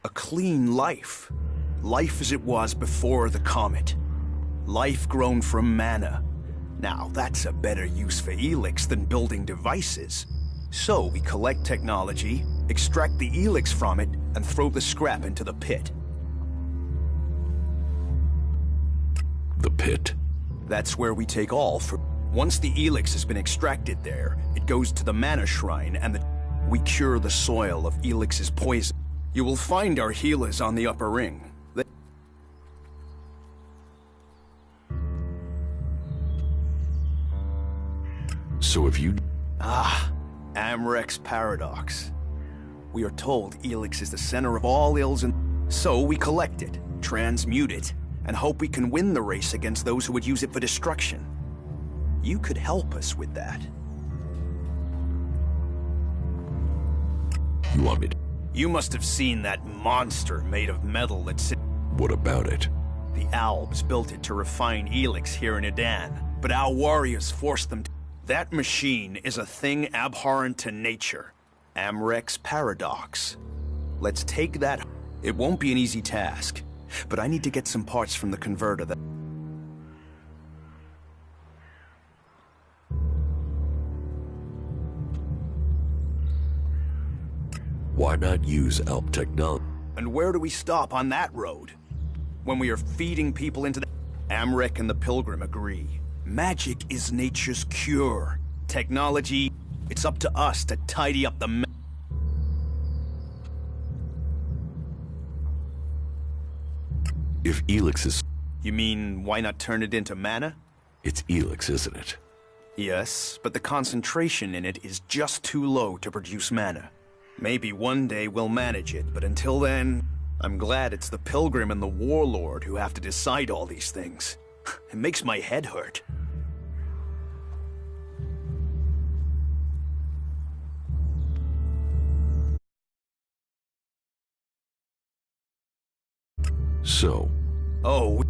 A clean life. Life as it was before the comet. Life grown from mana. Now, that's a better use for ELEX than building devices. So we collect technology, extract the ELEX from it, and throw the scrap into the pit. The pit? That's where we take all for... Once the ELEX has been extracted there, it goes to the mana shrine, and we cure the soil of ELEX's poison. You will find our healers on the upper ring. So if you... Amrek's paradox. We are told ELEX is the center of all ills, and so we collect it, transmute it, and hope we can win the race against those who would use it for destruction. You could help us with that. You want me to... You must have seen that monster made of metal that's... What about it? The Albs built it to refine ELEX here in Edan, but our warriors forced them to... That machine is a thing abhorrent to nature. Amrek's paradox. Let's take that... It won't be an easy task, but I need to get some parts from the converter that... Why not use Alp technology? And where do we stop on that road? When we are feeding people into the... Amrek and the Pilgrim agree. Magic is nature's cure. Technology, it's up to us to tidy up the... If ELEX is... You mean, why not turn it into mana? It's ELEX, isn't it? Yes, but the concentration in it is just too low to produce mana. Maybe one day we'll manage it, but until then, I'm glad it's the Pilgrim and the Warlord who have to decide all these things. It makes my head hurt. So... Oh...